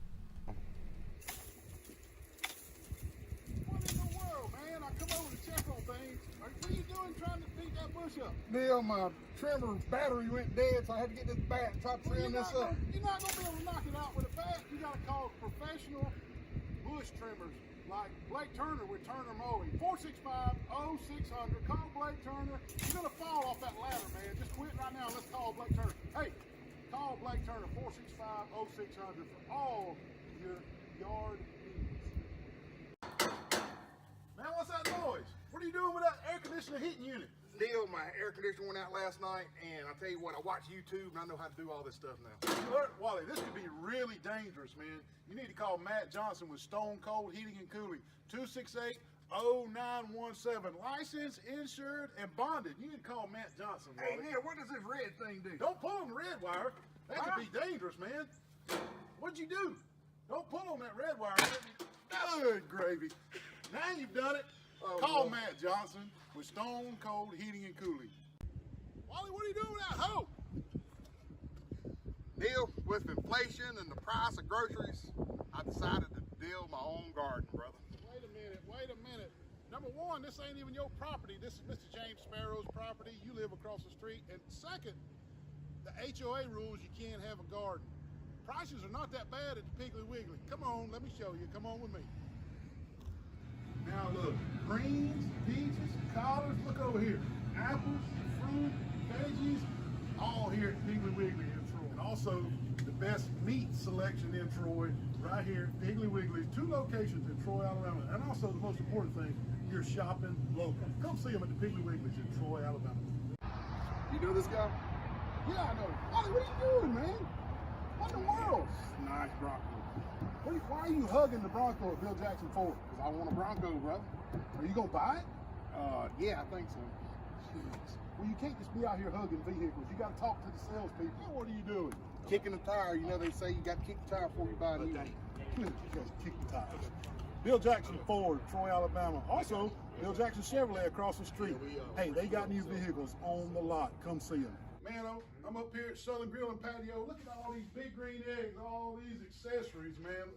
What in the world, man? I come over to check on things. What are you doing trying to beat that bush up? Neil, my trimmer battery went dead, so I had to get this bat and try to trim this up. You're not going to be able to knock it out with a bat. You got to call professional bush trimmers like Blake Turner with Turner Mowing. 465-0600. Call Blake Turner. You're going to fall off that ladder, man. Just quit right now. Let's call Blake Turner. Hey, call Blake Turner 465-0600 for all your yard needs. Man, what's that noise? What are you doing with that air conditioner heating unit? Neil, my air conditioner went out last night, and I tell you what, I watch YouTube, and I know how to do all this stuff now. Look, Wally, this could be really dangerous, man. You need to call Matt Johnson with Stone Cold Heating and Cooling. 268-0917. Licensed, insured, and bonded. You need to call Matt Johnson, Hey, Wally. Neil, what does this red thing do? Don't pull on the red wire. That could be dangerous, man. What'd you do? Don't pull on that red wire. Good gravy. Now you've done it. Call Matt Johnson with Stone Cold Heating and Cooling. Wally, what are you doing with that hoe? Neil, with inflation and the price of groceries, I decided to build my own garden, brother. Wait a minute. Number one, this ain't even your property. This is Mr. James Sparrow's property. You live across the street. And second, the HOA rules you can't have a garden. Prices are not that bad at the Piggly Wiggly. Come on, let me show you. Come on with me. Now look, greens, peaches, collards, look over here. Apples, fruit, veggies, all here at Piggly Wiggly in Troy. And also the best meat selection in Troy, right here at Piggly Wiggly's, 2 locations in Troy, Alabama. And also the most important thing, you're shopping local. Come see them at the Piggly Wiggly's in Troy, Alabama. You know this guy? Yeah, I know. Wally, what are you doing, man? What in the world? Nice Bronco. Why are you hugging the Bronco at Bill Jackson Ford? Because I want a Bronco, brother. Are you gonna buy it? Yeah, I think so. Well, you can't just be out here hugging vehicles. You got to talk to the salespeople. What are you doing? Kicking the tire, you know they say you got to kick the tire before you buy a new one. You guys kick the tires. Bill Jackson Ford, Troy, Alabama. Also, Bill Jackson Chevrolet across the street. Hey, they got new vehicles on the lot. Come see them. Man, I'm up here at Southern Grill and Patio. Look at all these big green eggs, all these accessories, man.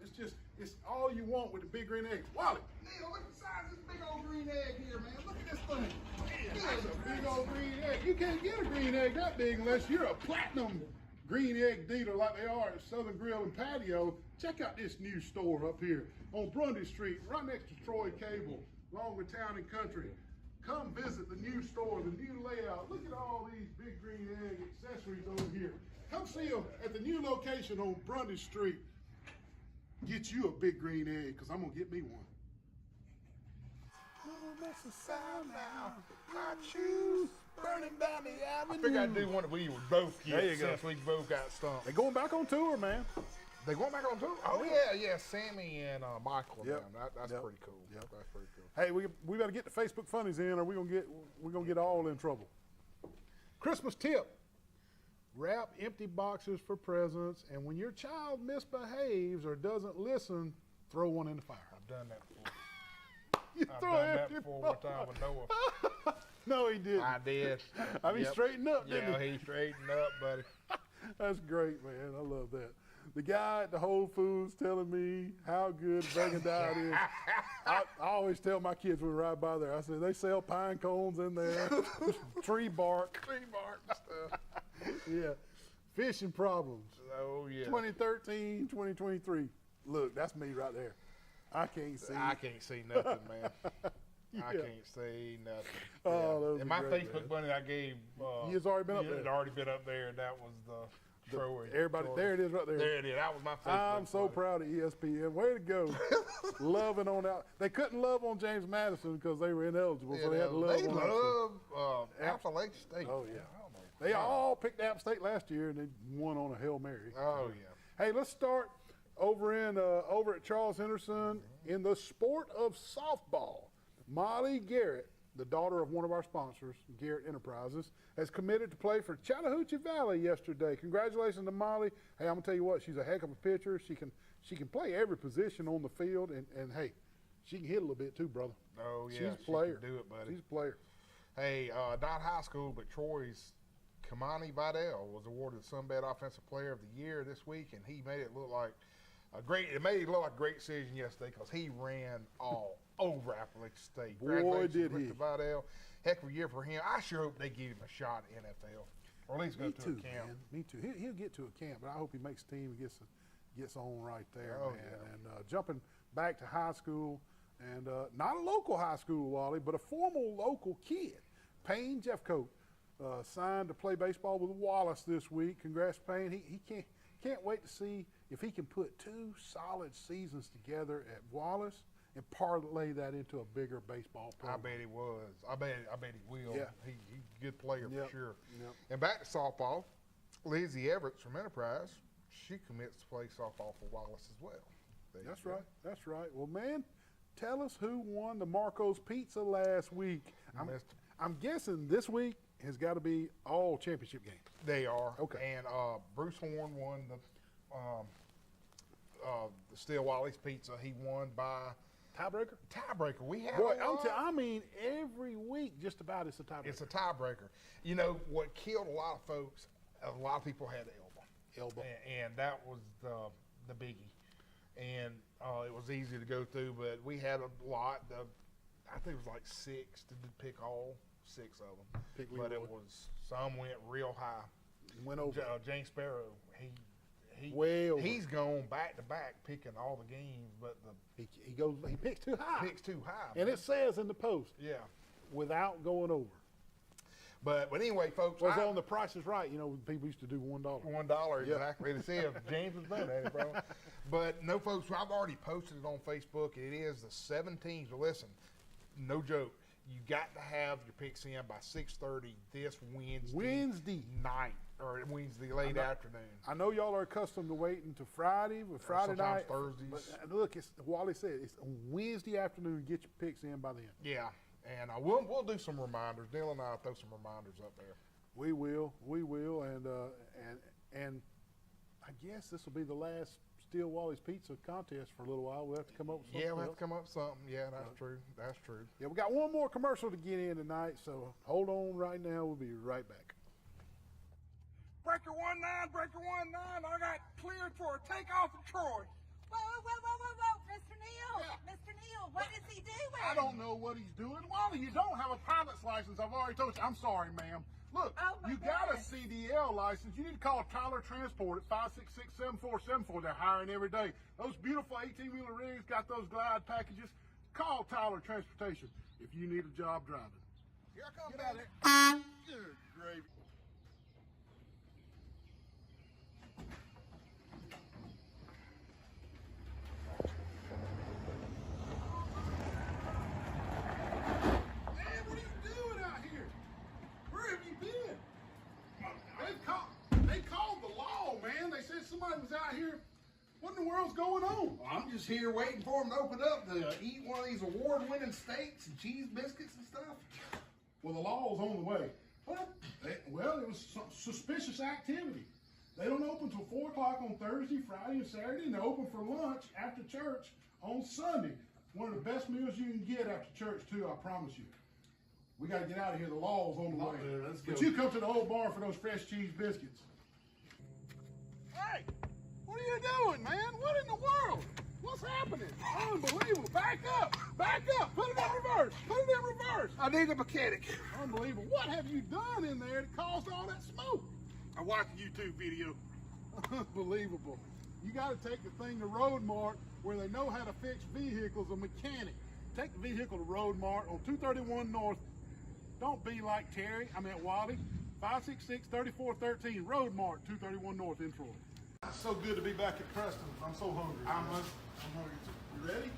It's all you want with the big green eggs. Wally, Neil, look at the size of this big old green egg here, man. Look at this thing. that's a big old green egg. You can't get a green egg that big unless you're a platinum green egg dealer like they are at Southern Grill and Patio. Check out this new store up here on Grundy Street, right next to Troy Cable, along with Town and Country. Come visit the new store, the new layout. Look at all these big green egg accessories over here. Come see them at the new location on Grundy Street. Get you a big green egg, because I'm going to get me one. I choose burning down the avenue. I figured I'd do one that we would both get There you go. since we both got stumped. They're going back on tour, man. They going back on tour? Oh, yeah, Sammy and Michael. Yep. Man. That's Yep. pretty cool. Yep. That's pretty cool. Hey, we better get the Facebook funnies in, or we're gonna get all in trouble. Christmas tip: wrap empty boxes for presents, and when your child misbehaves or doesn't listen, throw one in the fire. I've done that before. You I've throw done an that empty before one box. time with Noah. No, he didn't. I did. I mean, Yep. straightened up, didn't Yeah, he? he straightened up, buddy. That's great, man. I love that. The guy at the Whole Foods telling me how good Bacon Diet is. I always tell my kids when we ride by there, I say, they sell pine cones in there, tree bark. Tree bark and stuff. Yeah. Fishing problems. Oh, yeah. 2013, 2023. Look, that's me right there. I can't see. I can't see nothing, man. I Yeah. can't see nothing. Oh, those And are my great, Facebook man. money I gave. It's already been up there. It had already been up there, and that was the Troy. Everybody, Troy. there it is right there. There it is. That was my Facebook. I'm so money. proud of ESPN. Way to go. Loving on out. They couldn't love on James Madison because they were ineligible, so they had to love They on us. love Appalachian State. Oh, yeah. Oh, my They God. all picked App State last year, and they won on a Hail Mary. Oh, yeah. Hey, let's start over at Charles Henderson in the sport of softball. Molly Garrett, the daughter of one of our sponsors, Garrett Enterprises, has committed to play for Chattahoochee Valley yesterday. Congratulations to Molly. Hey, I'm gonna tell you what, she's a heck of a pitcher. She can play every position on the field, and hey, she can hit a little bit too, brother. Oh, yeah. She's a she player. can do it, buddy. She's a player. Hey, not high school, but Troy's Kamani Vidal was awarded the Sunbelt Offensive Player of the Year this week, and he made it look like it made it look like a great season yesterday because he ran all over Appalachian State. Boy, Congratulations, did Mr. he. Vidal. Heck of a year for him. I sure hope they give him a shot at NFL, or at least go Me to too, a camp. man. Me too. He'll get to a camp, but I hope he makes the team and gets on right there, Oh, man. yeah. And jumping back to high school, and not a local high school, Wally, but a formal local kid, Payne Jeffcoat, signed to play baseball with Wallace this week. Congrats, Payne. He can't wait to see if he can put 2 solid seasons together at Wallace and parlay that into a bigger baseball I program. bet he was. I bet he will. Yeah. He's a good player Yep. for sure. Yep. And back to softball, Lizzie Everett from Enterprise, she commits to play softball for Wallace as well. There you That's go. right. That's right. Well, man, tell us who won the Marco's Pizza last week. I'm guessing this week has got to be all championship games. They are. Okay. And Bruce Horn won the Steel Wally's Pizza. He won by Tiebreaker? tiebreaker. We have Boy, a lot. I mean, every week just about it's a tiebreaker. It's a tiebreaker. You know what killed a lot of folks? A lot of people had elbow, and that was the biggie. And it was easy to go through, but we had a lot. I think it was like 6 to pick all 6 of them. But it was some went real high. Went over. James Sparrow, Way over. he's gone back to back picking all the games, but He picks too high. the picks too high. And it says in the post, yeah. without going over. But anyway, folks, Was on The Price is Right, people used to do $1. $1 exactly. It says James was better at it, bro. But no, folks, I've already posted it on Facebook. It is the 17th. So listen, no joke. You got to have your picks in by 6:30 this Wednesday night or Wednesday late afternoon. I know y'all are accustomed to waiting to Friday, but Friday sometimes night. Thursdays. But look, Wally said it's Wednesday afternoon. Get your picks in by then. Yeah, and we'll do some reminders. Neil and I will throw some reminders up there. We will, and I guess this will be the last Steel Wally's Pizza contest for a little while. We'll have to come up with something. Yeah, we'll have else. to come up with something. Yeah, that's true. That's true. Yeah, we got one more commercial to get in tonight, so hold on right now. We'll be right back. Breaker 19, Breaker 19, I got cleared for a takeoff in Troy. Whoa, Mr. Neal, Mr. Neal, what is he doing? I don't know what he's doing. Wally, you don't have a pilot's license. I've already told you. I'm sorry, ma'am. Look, Oh, my you got a goodness. CDL license. You need to call Tyler Transport at 566-7474. They're hiring every day. Those beautiful 18-wheeler rigs got those glide packages. Call Tyler Transportation if you need a job driving. Here I come, Get out of there. Good gravy. Man, what are you doing out here? Where have you been? They called the law, man. They said somebody was out here. What in the world's going on? I'm just here waiting for them to open up to eat one of these award-winning steaks and cheese biscuits and stuff. Well, the law's on the way. What? Well, it was some suspicious activity. They don't open till 4 o'clock on Thursday, Friday, and Saturday, and they're open for lunch after church on Sunday. One of the best meals you can get after church, too, I promise you. We gotta get out of here. The law's on the way. Let's But go. you come to the old bar for those fresh cheese biscuits. Hey, what are you doing, man? What in the world? What's happening? Unbelievable. Back up. Back up. Put it in reverse. Put it in reverse. I need a mechanic. Unbelievable. What have you done in there that caused all that smoke? I watched a YouTube video. Unbelievable. You got to take the thing to Road Mart where they know how to fix vehicles, a mechanic. Take the vehicle to Road Mart on 231 North. Don't be like Terry, Wally. 566-3413, Road Mart, 231 North in Troy. It's so good to be back at Preston. I'm so hungry. I'm hungry too. You ready?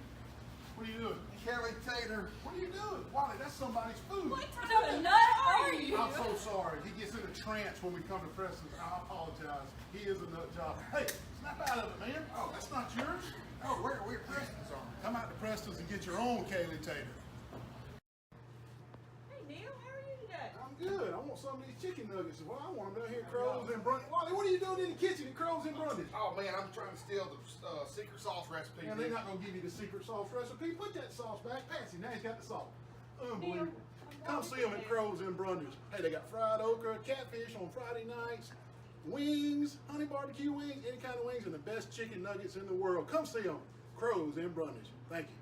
What are you doing? Kelly Tater. What are you doing? Wally, that's somebody's food. What kind of nut are you? I'm so sorry. He gets in a trance when we come to Preston. I apologize. He is a nut job. Hey, snap out of it, man. Oh, that's not yours. Oh, we're Preston's on. Come out to Preston's and get your own Kaylee Tater. Hey, Neil, how are you today? I'm good. I want some of these chicken nuggets. Well, I want them down here at Crows and Brundage. Wally, what are you doing in the kitchen at Crows and Brundage? Oh man, I'm trying to steal the secret sauce recipe. Man, they're not going to give you the secret sauce recipe. Put that sauce back. Patsy, now he's got the salt. Unbelievable. Come see them at Crows and Brundage. Hey, they got fried okra, catfish on Friday nights, wings, honey barbecue wings, any kind of wings, and the best chicken nuggets in the world. Come see them. Crows and Brundage. Thank you.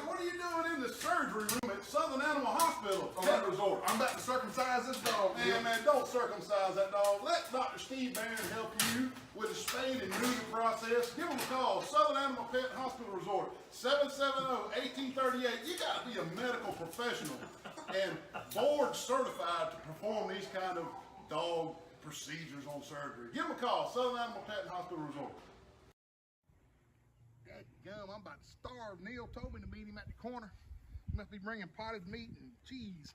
What are you doing in the surgery room at Southern Animal Hospital? Pet Resort. I'm about to circumcise this dog. Man, don't circumcise that dog. Let Dr. Steve Barron help you with the spade and neuter process. Give him a call. Southern Animal Pet Hospital Resort, 770-1838. You got to be a medical professional and board certified to perform these kind of dog procedures on surgery. Give him a call. Southern Animal Pet Hospital Resort. Gum, I'm about to starve. Neil told me to meet him at the corner. He must be bringing potted meat and cheese.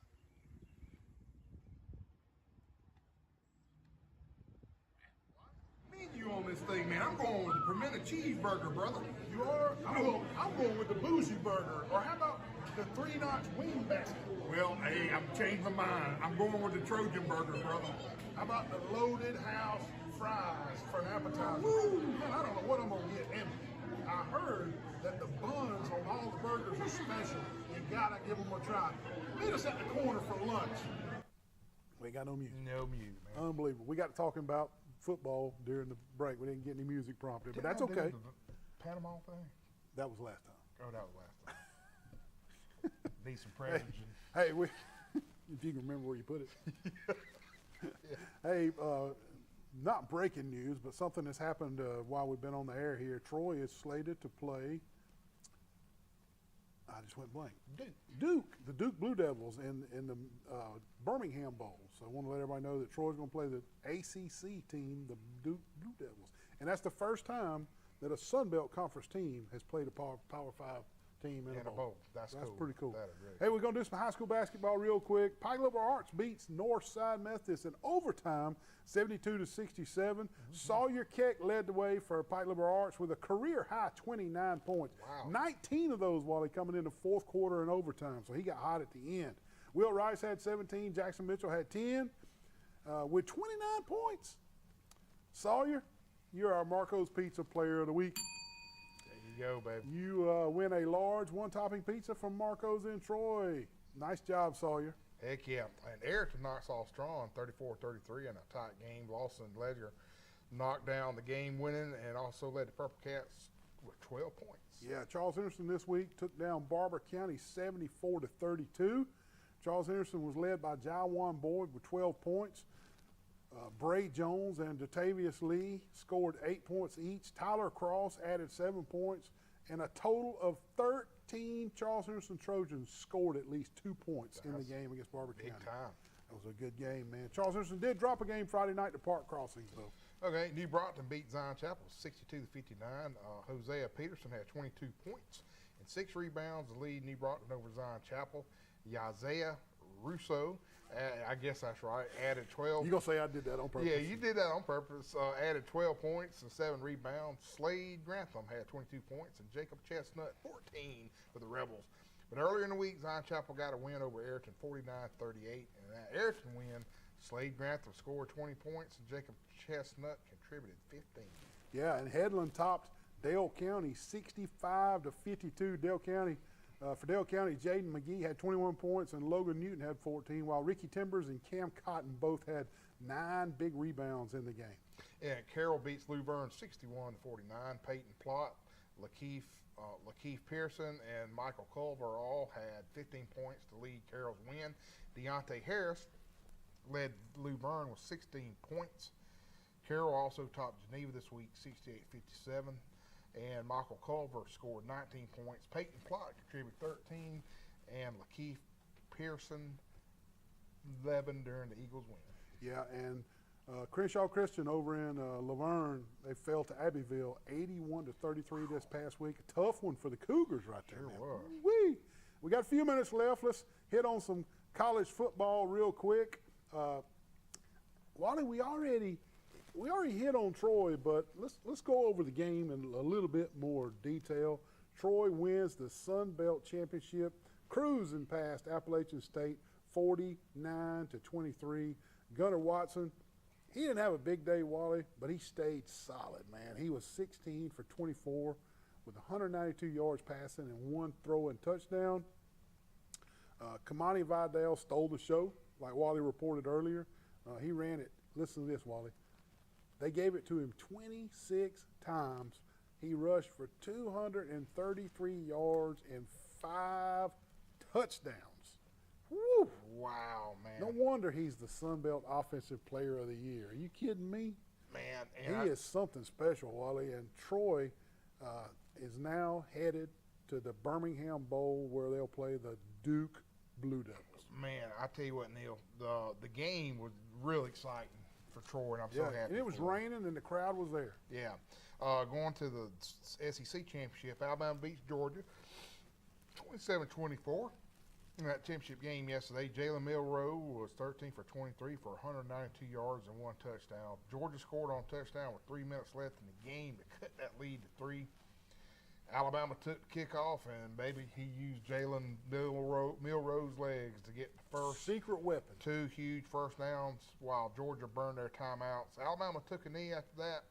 Menu on this thing, man. I'm going with the pimento cheeseburger, brother. You are? I'm going with the bougie burger. Or how about the 3-notch wing basket? Well, hey, I've changed my mind. I'm going with the Trojan burger, brother. How about the loaded house fries for an appetizer? Woo! Man, I don't know what I'm gonna get. And I heard that the buns on all the burgers are special. You gotta give them a try. Meet us at the corner for lunch. We ain't got no music. No music, man. Unbelievable. We got talking about football during the break. We didn't get any music prompted, but that's Didn't I okay. do the Panama thing? That was last time. Oh, that was last time. Decent presents. Hey, if you can remember where you put it. Hey, not breaking news, but something that's happened while we've been on the air here. Troy is slated to play. I just went blank. Duke, the Duke Blue Devils in the Birmingham Bowl. So I want to let everybody know that Troy's going to play the ACC team, the Duke Blue Devils, and that's the first time that a Sun Belt Conference team has played a Power 5 team in a bowl. That's cool. pretty cool. That is really Hey, we're going to do some high school basketball real quick. Pike Liberal Arts beats Northside Methodist in overtime, 72-67. Sawyer Keck led the way for Pike Liberal Arts with a career-high 29 points. Wow. 19 of those, Wally, coming in the fourth quarter and overtime, so he got hot at the end. Will Rice had 17. Jackson Mitchell had 10 with 29 points. Sawyer, you're our Marco's Pizza Player of the Week. There you go, baby. You win a large one-topping pizza from Marco's in Troy. Nice job, Sawyer. Heck yeah. And Ayrton knocks off strong 34-33 in a tight game. Lawson Ledger knocked down the game winning and also led the Purple Cats with 12 points. Yeah, Charles Henderson this week took down Barber County 74-32. Charles Henderson was led by Jawan Boyd with 12 points. Bray Jones and Datavius Lee scored 8 points each. Tyler Cross added 7 points. And a total of 13 Charles Henderson Trojans scored at least 2 points in the game against Barber County. Big time. That was a good game, man. Charles Henderson did drop a game Friday night to Park Crossings, though. Okay, New Brockton beat Zion Chapel 62-59. Hosea Peterson had 22 points and 6 rebounds to lead New Brockton over Zion Chapel. Yaziah Russo, I guess that's right, added 12. You gonna say I did that on purpose? Yeah, you did that on purpose. Added 12 points and 7 rebounds. Slade Grantham had 22 points and Jacob Chestnut 14 for the Rebels. But earlier in the week, Zion Chapel got a win over Ayrton 49-38. And in that Ayrton win, Slade Grantham scored 20 points and Jacob Chestnut contributed 15. Yeah, and Headland topped Dale County 65-52. Dale County For Dale County, Jaden McGee had 21 points and Logan Newton had 14, while Ricky Timbers and Cam Cotton both had 9 big rebounds in the game. And Carroll beats Luverne 61-49. Peyton Plott, Lakeith Pearson, and Michael Culver all had 15 points to lead Carroll's win. Deontay Harris led Luverne with 16 points. Carroll also topped Geneva this week, 68-57. And Michael Culver scored 19 points. Peyton Plott contributed 13. And Lakeith Pearson 11 during the Eagles' win. Yeah, and Crenshaw Christian over in Laverne, they fell to Abbeville 81-33 this past week. A tough one for the Cougars right there. Sure man. was. Whee! We got a few minutes left. Let's hit on some college football real quick. Wally, we already hit on Troy, but let's go over the game in a little bit more detail. Troy wins the Sun Belt Championship, cruising past Appalachian State 49-23. Gunnar Watson, he didn't have a big day, Wally, but he stayed solid, man. He was 16 for 24 with 192 yards passing and 1 throw and touchdown. Kamani Vidal stole the show, like Wally reported earlier. He ran it. Listen to this, Wally. They gave it to him 26 times. He rushed for 233 yards and 5 touchdowns. Woo! Wow, man. No wonder he's the Sun Belt Offensive Player of the Year. Are you kidding me? Man, He is something special, Wally. And Troy is now headed to the Birmingham Bowl where they'll play the Duke Blue Devils. Man, I tell you what, Neil, the game was really exciting for Troy, and I'm so happy. And it was for them. raining and the crowd was there. Yeah. Going to the SEC Championship, Alabama beats Georgia 27-24. In that championship game yesterday, Jalen Milroe was 13 for 23 for 192 yards and 1 touchdown. Georgia scored on touchdown with 3 minutes left in the game to cut that lead to 3. Alabama took the kickoff, and baby, he used Jalen Milroe's legs to get the first Secret weapon. 2 huge first downs while Georgia burned their timeouts. Alabama took a knee after that,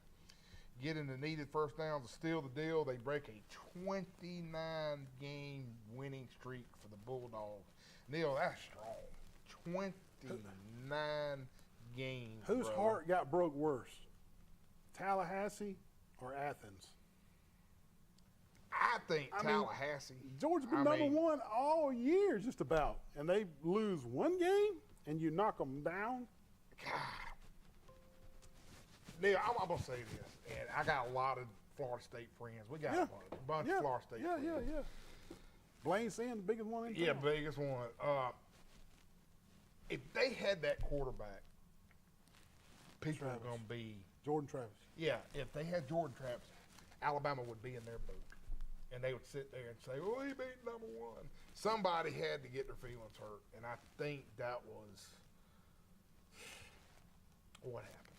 getting the needed first downs to seal the deal. They break a 29-game winning streak for the Bulldogs. Neil, that's strong. 29 games. Whose brother. heart got broke worse, Tallahassee or Athens? I think I mean, Tallahassee. Georgia's been number one all year, just about, and they lose one game, and you knock them down. God. Neil, I'm gonna say this, and I got a lot of Florida State friends. We got a bunch of Florida State friends. Yeah. Blaine Sand, the biggest one in town. Yeah, biggest one. If they had that quarterback, people Travis. are gonna be. Jordan Travis. Yeah, if they had Jordan Travis, Alabama would be in their boat. And they would sit there and say, well, he beat number 1. Somebody had to get their feelings hurt. And I think that was what happened.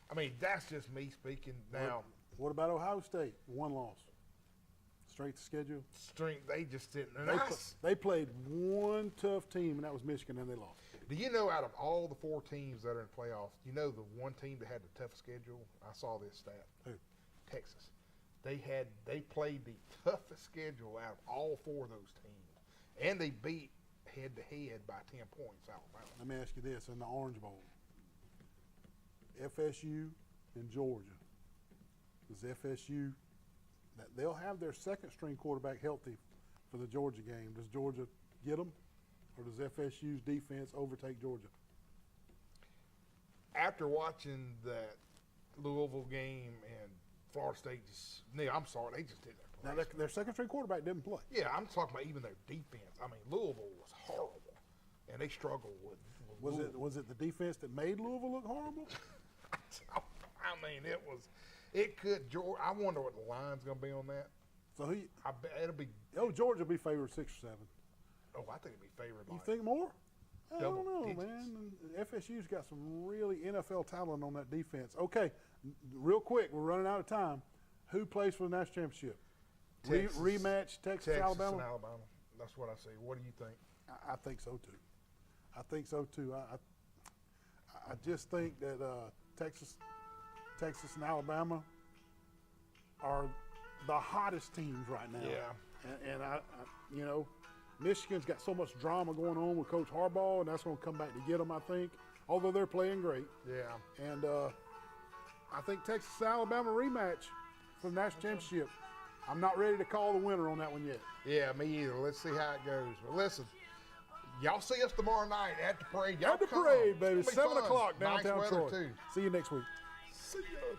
I mean, that's just me speaking now. What about Ohio State? 1 loss. Straight to schedule. Strength, they just sitting there. They played one tough team, and that was Michigan, and they lost. Do you know out of all the 4 teams that are in playoffs, you know the one team that had the toughest schedule? I saw this stat. Who? Texas. They played the toughest schedule out of all 4 of those teams, and they beat head-to-head by 10 points Alabama. Let me ask you this: in the Orange Bowl, FSU and Georgia. Does FSU? They'll have their second-string quarterback healthy for the Georgia game. Does Georgia get them, or does FSU's defense overtake Georgia? After watching that Louisville game and Florida State just, I'm sorry, they just didn't play. Now, their second-string quarterback didn't play. Yeah, I'm talking about even their defense. I mean, Louisville was horrible, and they struggled with Louisville. Was it the defense that made Louisville look horrible? I mean, it could. I wonder what the line's going to be on that. So I bet it'll be. Georgia will be favored 6 or 7. Oh, I think it'll be favored. You Like, think more? I double don't know, digits. man. FSU's got some really NFL talent on that defense. Okay, real quick, we're running out of time. Who plays for the national championship? Texas. Rematch Texas, Alabama? and Alabama. That's what I say. What do you think? I think so too. I just think that Texas and Alabama are the hottest teams right now. Yeah. And you know, Michigan's got so much drama going on with Coach Harbaugh, and that's going to come back to get them, I think. Although they're playing great. Yeah. And I think Texas Alabama rematch for the national championship. I'm not ready to call the winner on that one yet. Yeah, me either. Let's see how it goes. Well, listen, y'all see us tomorrow night at the parade. Y'all At the come. parade, baby. It's gonna be 7 fun. o'clock downtown nice weather Troy. too. See you next week. See ya.